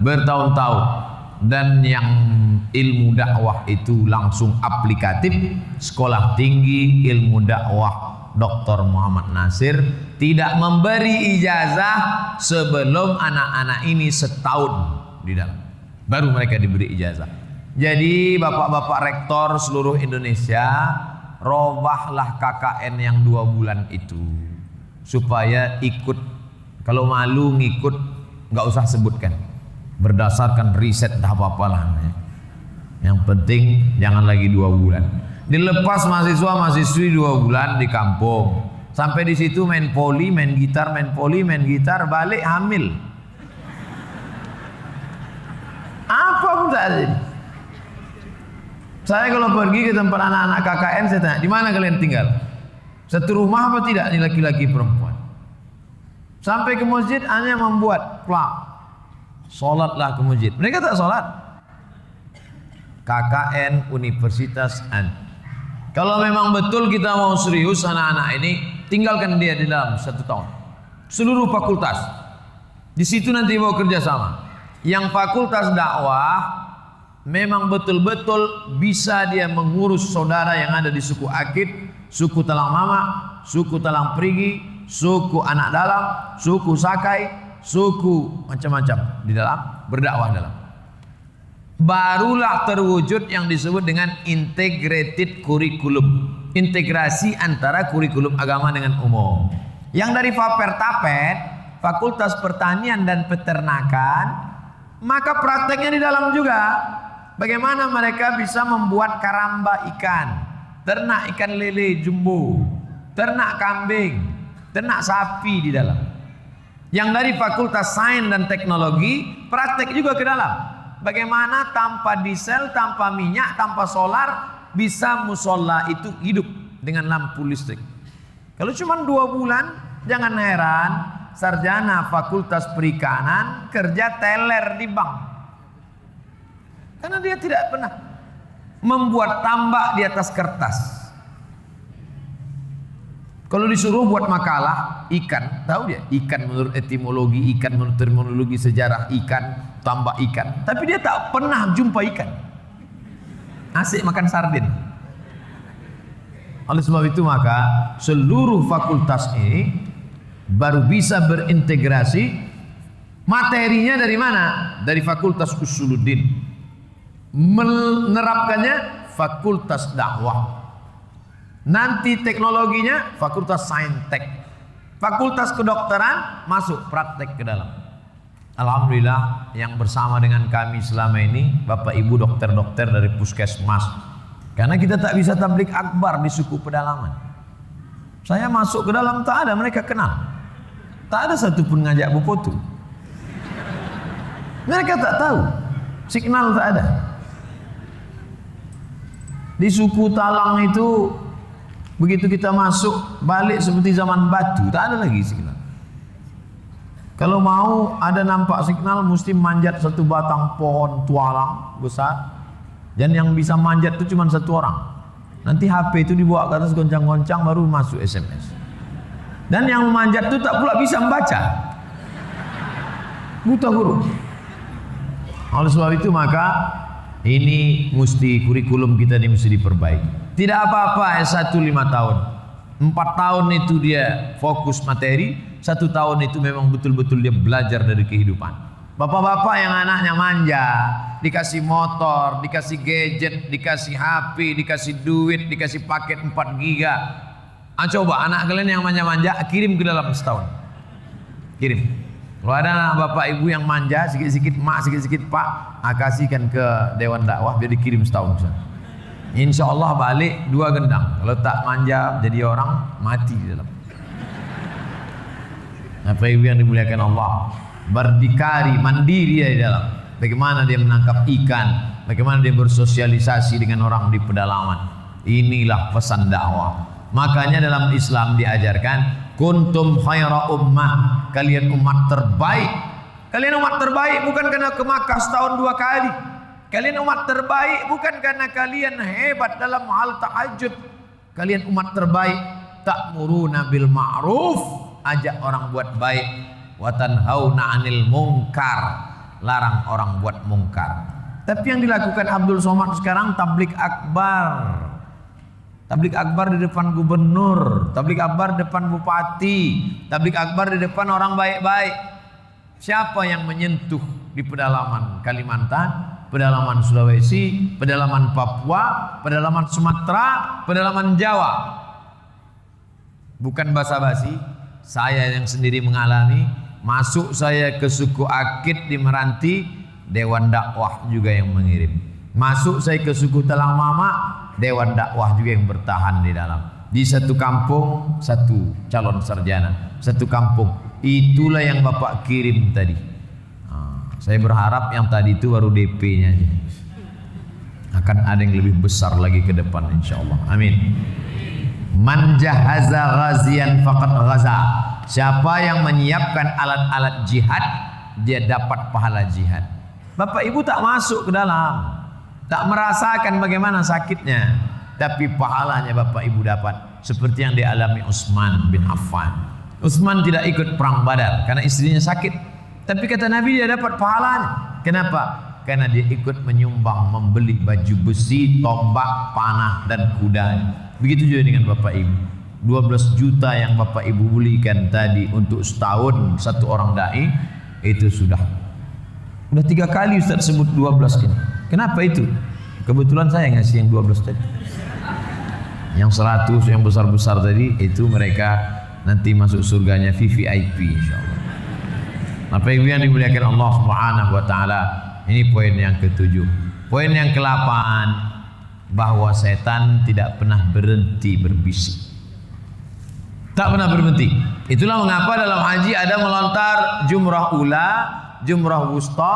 bertahun-tahun. Dan yang ilmu dakwah itu langsung aplikatif. Sekolah tinggi ilmu dakwah Dr. Muhammad Nasir tidak memberi ijazah sebelum anak-anak ini setahun di dalam. Baru mereka diberi ijazah. Jadi bapak-bapak rektor seluruh Indonesia, robahlah KKN yang 2 bulan itu supaya ikut. Kalau malu ngikut nggak usah sebutkan, berdasarkan riset dah apa-apalah. Yang penting jangan lagi 2 bulan. Dilepas mahasiswa-mahasiswi 2 bulan di kampung. Sampai di situ main poli, main gitar, main poli, main gitar, balik hamil. Apa pun tak ada. Saya kalau pergi ke tempat anak-anak KKN, saya tanya, di mana kalian tinggal? Satu rumah apa tidak? Ini laki-laki perempuan. Sampai ke masjid hanya membuat plak. Solatlah ke masjid. Mereka tak solat. KKN Universitas An. Kalau memang betul kita mau serius anak-anak ini, tinggalkan dia di dalam 1 tahun. Seluruh fakultas. Di situ nanti mau kerjasama. Yang fakultas dakwah memang betul-betul bisa dia mengurus saudara yang ada di suku Akid, suku Talang Mama, suku Talang Perigi, suku Anak Dalam, suku Sakai, suku macam-macam di dalam berdakwah dalam. Barulah terwujud yang disebut dengan integrated curriculum, integrasi antara kurikulum agama dengan umum. Yang dari Fapertapet, Fakultas Pertanian dan Peternakan, maka prakteknya di dalam juga. Bagaimana mereka bisa membuat karamba ikan, ternak ikan lele jumbo, ternak kambing, ternak sapi di dalam. Yang dari Fakultas Sains dan Teknologi, praktek juga ke dalam. Bagaimana tanpa diesel, tanpa minyak, tanpa solar bisa musola itu hidup dengan lampu listrik. Kalau cuma 2 bulan, jangan heran sarjana Fakultas Perikanan kerja teller di bank. Karena dia tidak pernah membuat tambak di atas kertas. Kalau disuruh buat makalah ikan, tahu dia ikan menurut etimologi, ikan menurut terminologi sejarah ikan, tambak ikan, tapi dia tak pernah jumpa ikan. Asik makan sardin. Oleh sebab itu maka seluruh fakultas ini baru bisa berintegrasi. Materinya dari mana? Dari Fakultas Usuluddin. Menerapkannya Fakultas Dakwah. Nanti teknologinya Fakultas Saintek. Fakultas Kedokteran masuk praktek ke dalam. Alhamdulillah yang bersama dengan kami selama ini Bapak Ibu dokter-dokter dari Puskesmas. Karena kita tak bisa tablik akbar di suku pedalaman. Saya masuk ke dalam tak ada mereka kenal. Tak ada satupun ngajak berfoto. Mereka tak tahu. Signal tak ada. Di suku Talang itu begitu kita masuk balik seperti zaman batu, tak ada lagi signal. Kalau mau ada nampak signal mesti manjat satu batang pohon tualang besar. Dan yang bisa manjat itu cuma 1 orang. Nanti HP itu dibawa ke atas goncang-goncang baru masuk SMS. Dan yang memanjat itu tak pula bisa membaca. Buta huruf. Oleh sebab itu maka ini mesti kurikulum kita ini mesti diperbaiki. Tidak apa-apa S1 5 tahun. 4 tahun itu dia fokus materi, 1 tahun itu memang betul-betul dia belajar dari kehidupan. Bapak-bapak yang anaknya manja, dikasih motor, dikasih gadget, dikasih HP, dikasih duit, dikasih paket 4 giga. Coba anak kalian yang manja-manja kirim ke dalam setahun. Kirim. Kalau ada anak bapak ibu yang manja, sikit-sikit mak, sikit-sikit pak, kasihkan ke Dewan Dakwah biar dikirim setahun. Insya Allah balik 2 gendang. Kalau tak manja jadi orang mati di dalam. Bapak ibu yang dimuliakan Allah, berdikari, mandiri di dalam. Bagaimana dia menangkap ikan, bagaimana dia bersosialisasi dengan orang di pedalaman. Inilah pesan dakwah. Makanya dalam Islam diajarkan kuntum khaira ummah, kalian umat terbaik. Kalian umat terbaik bukan karena ke Makkah setahun 2 kali. Kalian umat terbaik bukan karena kalian hebat dalam hal tahajud. Kalian umat terbaik ta'muruna bil ma'ruf, ajak orang buat baik, wa tanhauna 'anil munkar, larang orang buat mungkar. Tapi yang dilakukan Abdul Somad sekarang tablik akbar. Tablik akbar di depan gubernur, tablik akbar di depan bupati, tablik akbar di depan orang baik-baik. Siapa yang menyentuh di pedalaman Kalimantan, pedalaman Sulawesi, pedalaman Papua, pedalaman Sumatera, pedalaman Jawa? Bukan basa-basi, saya yang sendiri mengalami. Masuk saya ke suku Akit di Meranti, Dewan Dakwah juga yang mengirim. Masuk saya ke suku Talang Mama, Dewan Dakwah juga yang bertahan di dalam. Di satu kampung, satu calon sarjana, satu kampung. Itulah yang Bapak kirim tadi. Saya berharap yang tadi itu baru DP-nya aja. Akan ada yang lebih besar lagi ke depan insyaallah. Amin. Man jahaza ghaziyan faqad ghaza. Siapa yang menyiapkan alat-alat jihad, dia dapat pahala jihad. Bapak Ibu tak masuk ke dalam, tak merasakan bagaimana sakitnya, tapi pahalanya Bapak Ibu dapat seperti yang dialami Utsman bin Affan. Utsman tidak ikut perang Badar karena istrinya sakit, tapi kata Nabi dia dapat pahalanya. Kenapa? Karena dia ikut menyumbang, membeli baju besi, tombak, panah dan kuda. Begitu juga dengan Bapak Ibu. 12 juta yang Bapak Ibu belikan tadi untuk setahun satu orang dai, itu sudah 3 kali Ustaz sebut 12 ini. Kenapa itu? Kebetulan saya ngasih yang 12 tadi. Yang 100 yang besar-besar tadi itu mereka nanti masuk surganya VVIP insyaallah. Bapak Ibu yang dimuliakan Allah Subhanahu wa taala, ini poin yang ke-7. Poin yang ke-8, bahwa setan tidak pernah berhenti berbisik. Tak pernah berhenti. Itulah mengapa dalam haji ada melontar jumrah ula, jumrah wusta,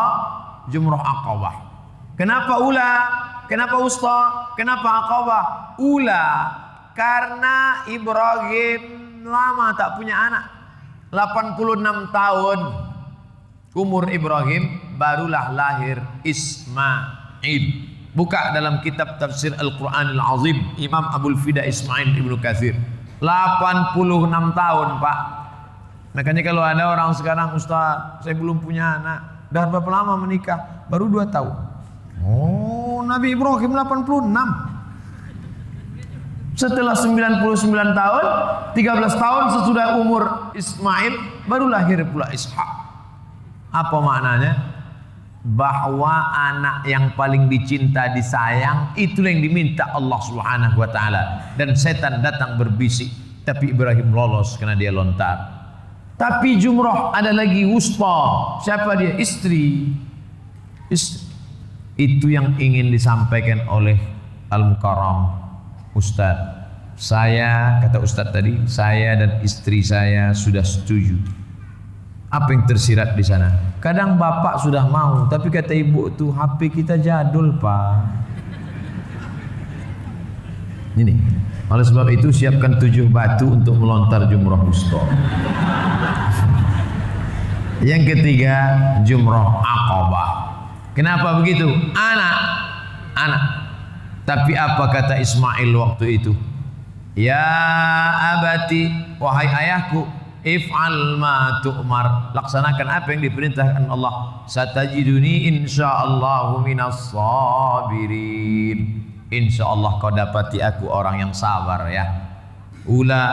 jumrah aqabah. Kenapa ula? Kenapa wusta? Kenapa aqabah? Ula karena Ibrahim lama tak punya anak. 86 tahun umur Ibrahim, barulah lahir Ismail. Buka dalam kitab tafsir Al-Quranil Azim Imam Abul Fida Ismail Ibnu Katsir. 86 tahun Pak. Makanya kalau ada orang sekarang, Ustaz saya belum punya anak, dah berapa lama menikah? Baru 2 tahun. Oh, Nabi Ibrahim 86. Setelah 99 tahun, 13 tahun sesudah umur Ismail, baru lahir pula Ishak. Apa maknanya? Bahwa anak yang paling dicinta, disayang, itulah yang diminta Allah Subhanahu wa taala. Dan setan datang berbisik, tapi Ibrahim lolos karena dia lontar. Tapi jumrah ada lagi wusta. Siapa dia? Istri. Itu yang ingin disampaikan oleh Al-Mukarram Ustaz. Saya, kata Ustaz tadi, saya dan istri saya sudah setuju. Apa yang tersirat di sana? Kadang bapak sudah mau, tapi kata ibu tuh HP kita jadul Pak. Ini, oleh sebab itu siapkan 7 batu untuk melontar jumrah wusta. Yang ketiga, jumrah aqabah. Kenapa begitu? Anak. Tapi apa kata Ismail waktu itu? Ya abati, wahai ayahku, if'al ma tu'mar, laksanakan apa yang diperintahkan Allah. Satajiduni insyaallahu minas sabirin. Insyaallah kau dapati aku orang yang sabar ya. Ula,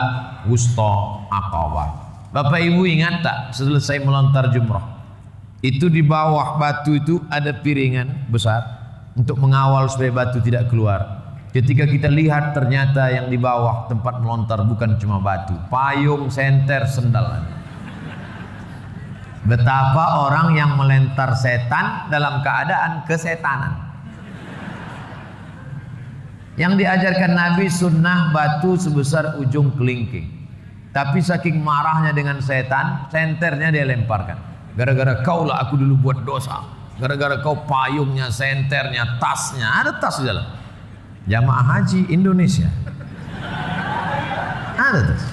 wusta, aqabah. Bapak Ibu ingat tak selesai melontar jumrah, Itu di bawah batu itu ada piringan besar untuk mengawal supaya batu tidak keluar. Ketika kita lihat ternyata yang di bawah tempat melontar bukan cuma batu, payung, senter, sendal. Betapa orang yang melentar setan dalam keadaan kesetanan. Yang diajarkan Nabi sunnah batu sebesar ujung kelingking. Tapi saking marahnya dengan setan, senternya dia lemparkan. Gara-gara kau lah aku dulu buat dosa. Gara-gara kau payungnya, senternya, tasnya, ada tas di dalam. Jamaah haji Indonesia ada tas.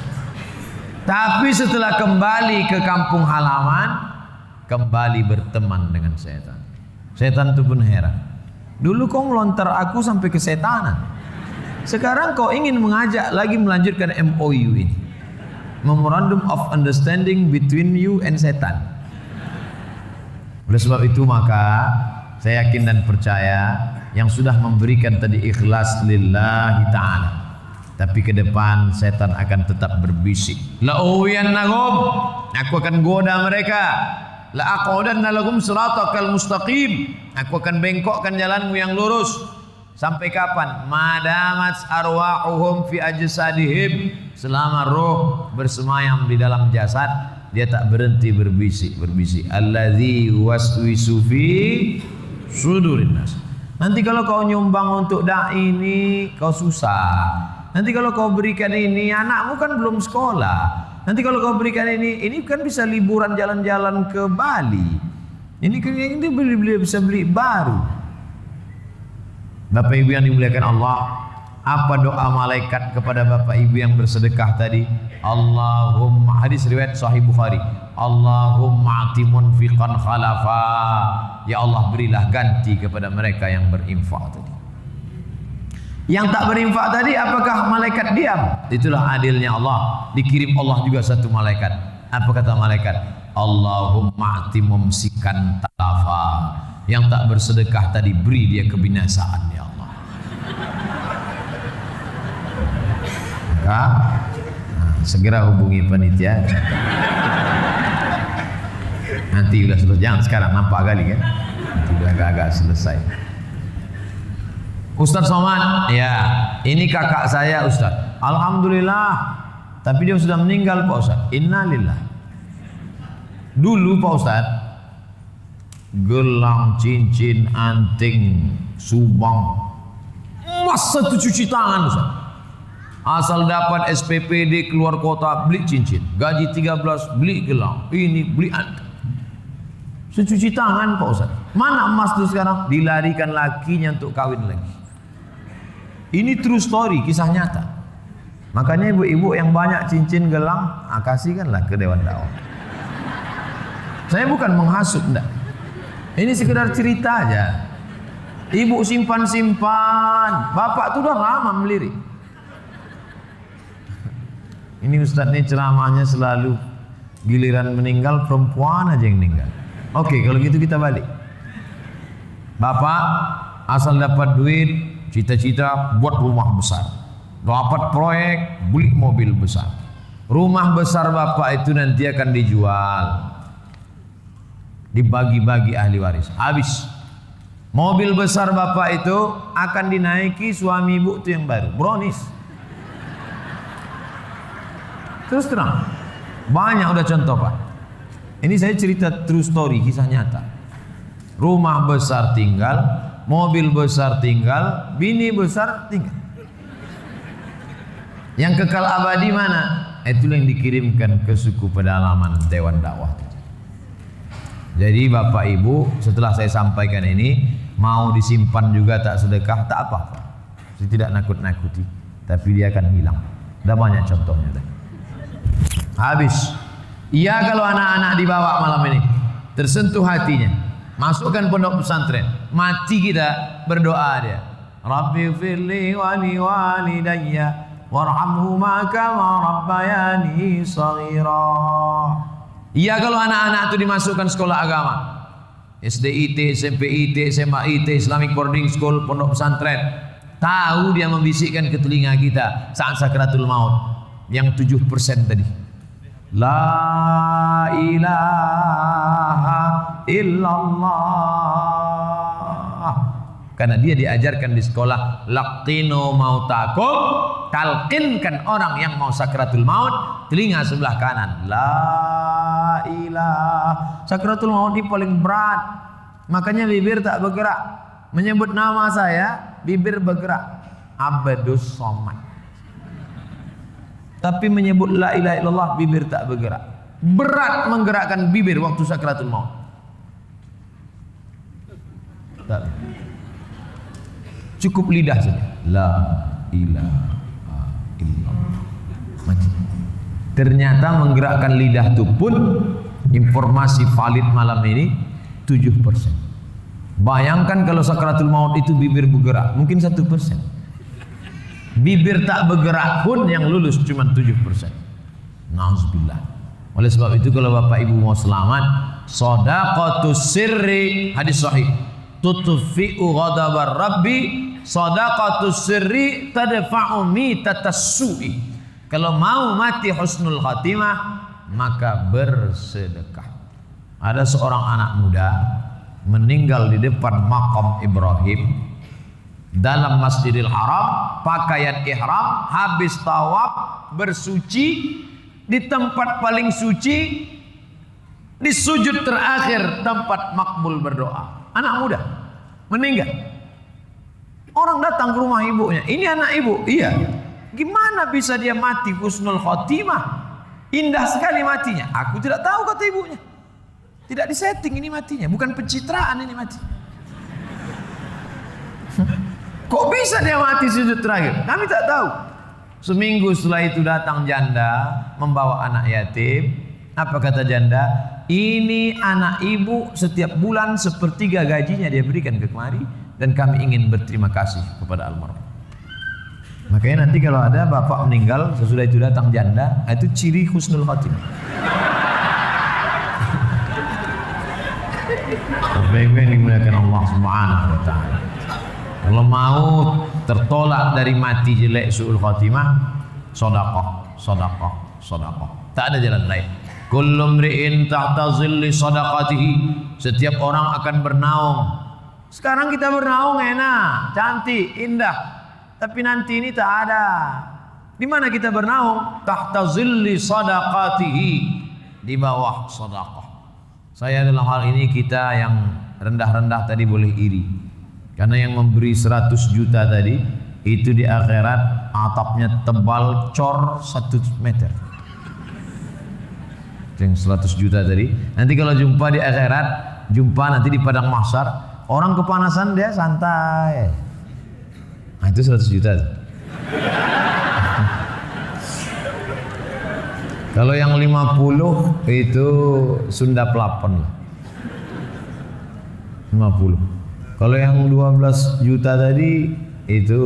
Tapi setelah kembali ke kampung halaman, kembali berteman dengan setan. Setan itu pun heran. Dulu kau melontar aku sampai ke setanan. Sekarang kau ingin mengajak lagi melanjutkan MOU ini, Memorandum of Understanding between you and setan. Oleh sebab itu maka saya yakin dan percaya yang sudah memberikan tadi ikhlas lillahi ta'ala, tapi ke depan setan akan tetap berbisik. La'uwiyannahum, aku akan goda mereka. La'aqudanna lahum siratakal mustaqim, aku akan bengkokkan jalanmu yang lurus. Sampai kapan? Madamat arwahuhum fi ajsadihim, selama roh bersemayam di dalam jasad, dia tak berhenti berbisik. Allazi waswisu fi sudurin nas. Nanti kalau kau nyumbang untuk dai ini kau susah. Nanti kalau kau berikan ini, anakmu kan belum sekolah. Nanti kalau kau berikan ini kan bisa liburan jalan-jalan ke Bali. Ini kan bisa beli baru. Bapak Ibu yang dimuliakan Allah, apa doa malaikat kepada Bapak Ibu yang bersedekah tadi? Allahumma, hadis riwayat Sahih Bukhari, Allahumma ati munfiqan khalafa, ya Allah berilah ganti kepada mereka yang berinfak tadi. Yang tak berinfak tadi, apakah malaikat diam? Itulah adilnya Allah. Dikirim Allah juga satu malaikat. Apa kata malaikat? Allahumma ati mumsikan talafa, yang tak bersedekah tadi beri dia kebinasaan ya Allah. Maka segera hubungi panitia. Nanti udah selesai, jangan sekarang nampak kali kan. Nanti udah agak-agak selesai. Ustaz Somad, ya ini kakak saya Ustaz. Alhamdulillah, tapi dia sudah meninggal Pak Ustaz. Innalillah. Dulu Pak Ustaz, gelang, cincin, anting, subang, masa itu cuci tangan Ustaz. Asal dapat SPPD keluar kota beli cincin, gaji 13 beli gelang, ini beli anting. Secuci tangan Pak Ustaz. Mana emas itu sekarang? Dilarikan lakinya untuk kawin lagi. Ini true story, kisah nyata. Makanya ibu-ibu yang banyak cincin gelang, kasihkanlah ke Dewan Dakwah. Saya bukan menghasut, enggak. Ini sekedar cerita aja. Ibu simpan-simpan, bapak tuh udah lama melirik. Ini Ustadz nih ceramahnya selalu giliran meninggal perempuan aja yang meninggal. Oke, kalau gitu kita balik. Bapak asal dapat duit, cita-cita buat rumah besar. Dapat proyek, beli mobil besar. Rumah besar bapak itu nanti akan dijual, dibagi-bagi ahli waris. Habis. Mobil besar bapak itu akan dinaiki suami ibu itu yang baru, brownies. Terus terang, banyak udah contoh Pak. Ini saya cerita true story, kisah nyata. Rumah besar tinggal, mobil besar tinggal, bini besar tinggal. Yang kekal abadi mana? Itulah yang dikirimkan ke suku pedalaman Dewan Dakwah. Jadi Bapak Ibu, setelah saya sampaikan ini, mau disimpan juga tak sedekah, tak apa-apa. Saya tidak nakut-nakuti, tapi dia akan hilang. Ada banyak contohnya. Habis. Iya kalau anak-anak dibawa malam ini, tersentuh hatinya, masukkan pondok pesantren, mati kita berdoa dia. Rabbi firli wali walidayya warhamhuma kama rabbayani shaghira. Iya kalau anak-anak itu dimasukkan sekolah agama, SDIT, SMPIT, SMAIT, Islamic Boarding School, pondok pesantren, tahu dia membisikkan ke telinga kita saat sakratul maut yang 7% tadi. La ilaha illallah. Karena dia diajarkan di sekolah, laqinu mautakum, talqinkan orang yang mau sakratul maut telinga sebelah kanan, la ilah. Sakratul maut ini paling berat, makanya bibir tak bergerak. Menyebut nama saya, bibir bergerak, Abdus Somad. Tapi menyebut la ilaha illallah, bibir tak bergerak. Berat menggerakkan bibir waktu sakratul maut. Tak. Cukup lidah saja, la ilaha illallah. Mati. Ternyata menggerakkan lidah itu pun informasi valid malam ini 7%. Bayangkan kalau sakratul maut itu bibir bergerak, mungkin 1%. Bibir tak bergerak pun yang lulus cuma 7%. Nauzubillah. Oleh sebab itu kalau Bapak Ibu mau selamat, shadaqatus sirri, hadis sahih, tutfi'u ghadabar rabbi, shadaqatus sirri tadfa'u mitatas su'i. Kalau mau mati husnul khatimah, maka bersedekah. Ada seorang anak muda meninggal di depan makam Ibrahim dalam Masjidil Haram, pakaian ihram, habis tawaf, bersuci di tempat paling suci, di sujud terakhir tempat makbul berdoa. Anak muda meninggal. Orang datang ke rumah ibunya, ini anak ibu. Iya. Gimana bisa dia mati husnul khotimah? Indah sekali matinya. Aku tidak tahu, kata ibunya. Tidak disetting ini matinya, bukan pencitraan ini mati. Kok bisa dia mati sujud terakhir? Kami tak tahu. Seminggu setelah itu datang janda membawa anak yatim. Apa kata janda? Ini anak ibu, setiap bulan sepertiga gajinya dia berikan ke kemari, dan kami ingin berterima kasih kepada almarhum. Makanya nanti kalau ada bapak meninggal sesudah itu datang janda, itu ciri husnul khatimah. Baik-baik yang dimuliakan Allah Subhanahu wa taala. Kalau mau tertolak dari mati jelek su'ul khatimah, sedekah, sedekah, sedekah. Tak ada jalan lain. Kullu mri'in tahta zilli sadaqatihi. Setiap orang akan bernaung. Sekarang kita bernaung enak, cantik, indah. Tapi nanti ini tak ada. Di mana kita bernaung? Tahta zilli sadaqatihi. Di bawah sedekah. Saya dalam hal ini kita yang rendah-rendah tadi boleh iri. Karena yang memberi 100 juta tadi itu di akhirat atapnya tebal cor 1 meter. Yang 100 juta tadi. Nanti kalau jumpa di akhirat, jumpa nanti di padang mahsyar, orang kepanasan dia santai. Nah, itu 100 juta. Kalau yang 50 itu Sunda Plafon lah. 50. Kalau yang 12 juta tadi itu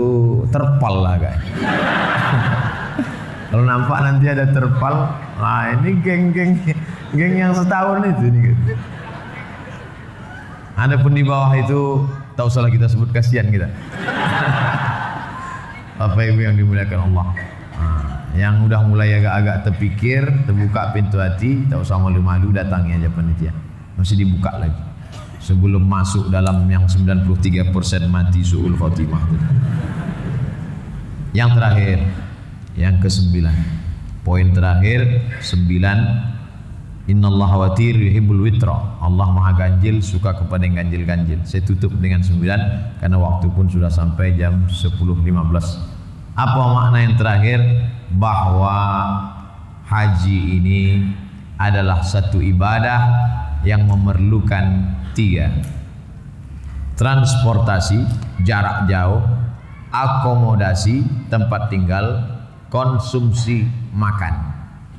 terpal lah kayak. Kalau nampak nanti ada terpal, nah ini geng yang setahun itu nih. Adapun di bawah itu tak usahlah kita sebut, kasihan kita. Bapak Ibu yang dimuliakan Allah. Yang udah mulai agak-agak terpikir, terbuka pintu hati, tak usah malu-malu, datangi aja panitia. Masih dibuka lagi. Sebelum masuk dalam yang 93% mati su'ul khotimah. Yang terakhir, yang ke-9. Poin terakhir 9. Innallaha watir yuhibbul witra. Allah Maha ganjil, suka kepada yang ganjil-ganjil. Saya tutup dengan 9 karena waktu pun sudah sampai jam 10.15. Apa makna yang terakhir? Bahwa haji ini adalah satu ibadah yang memerlukan 3: transportasi jarak jauh, akomodasi tempat tinggal, konsumsi makan.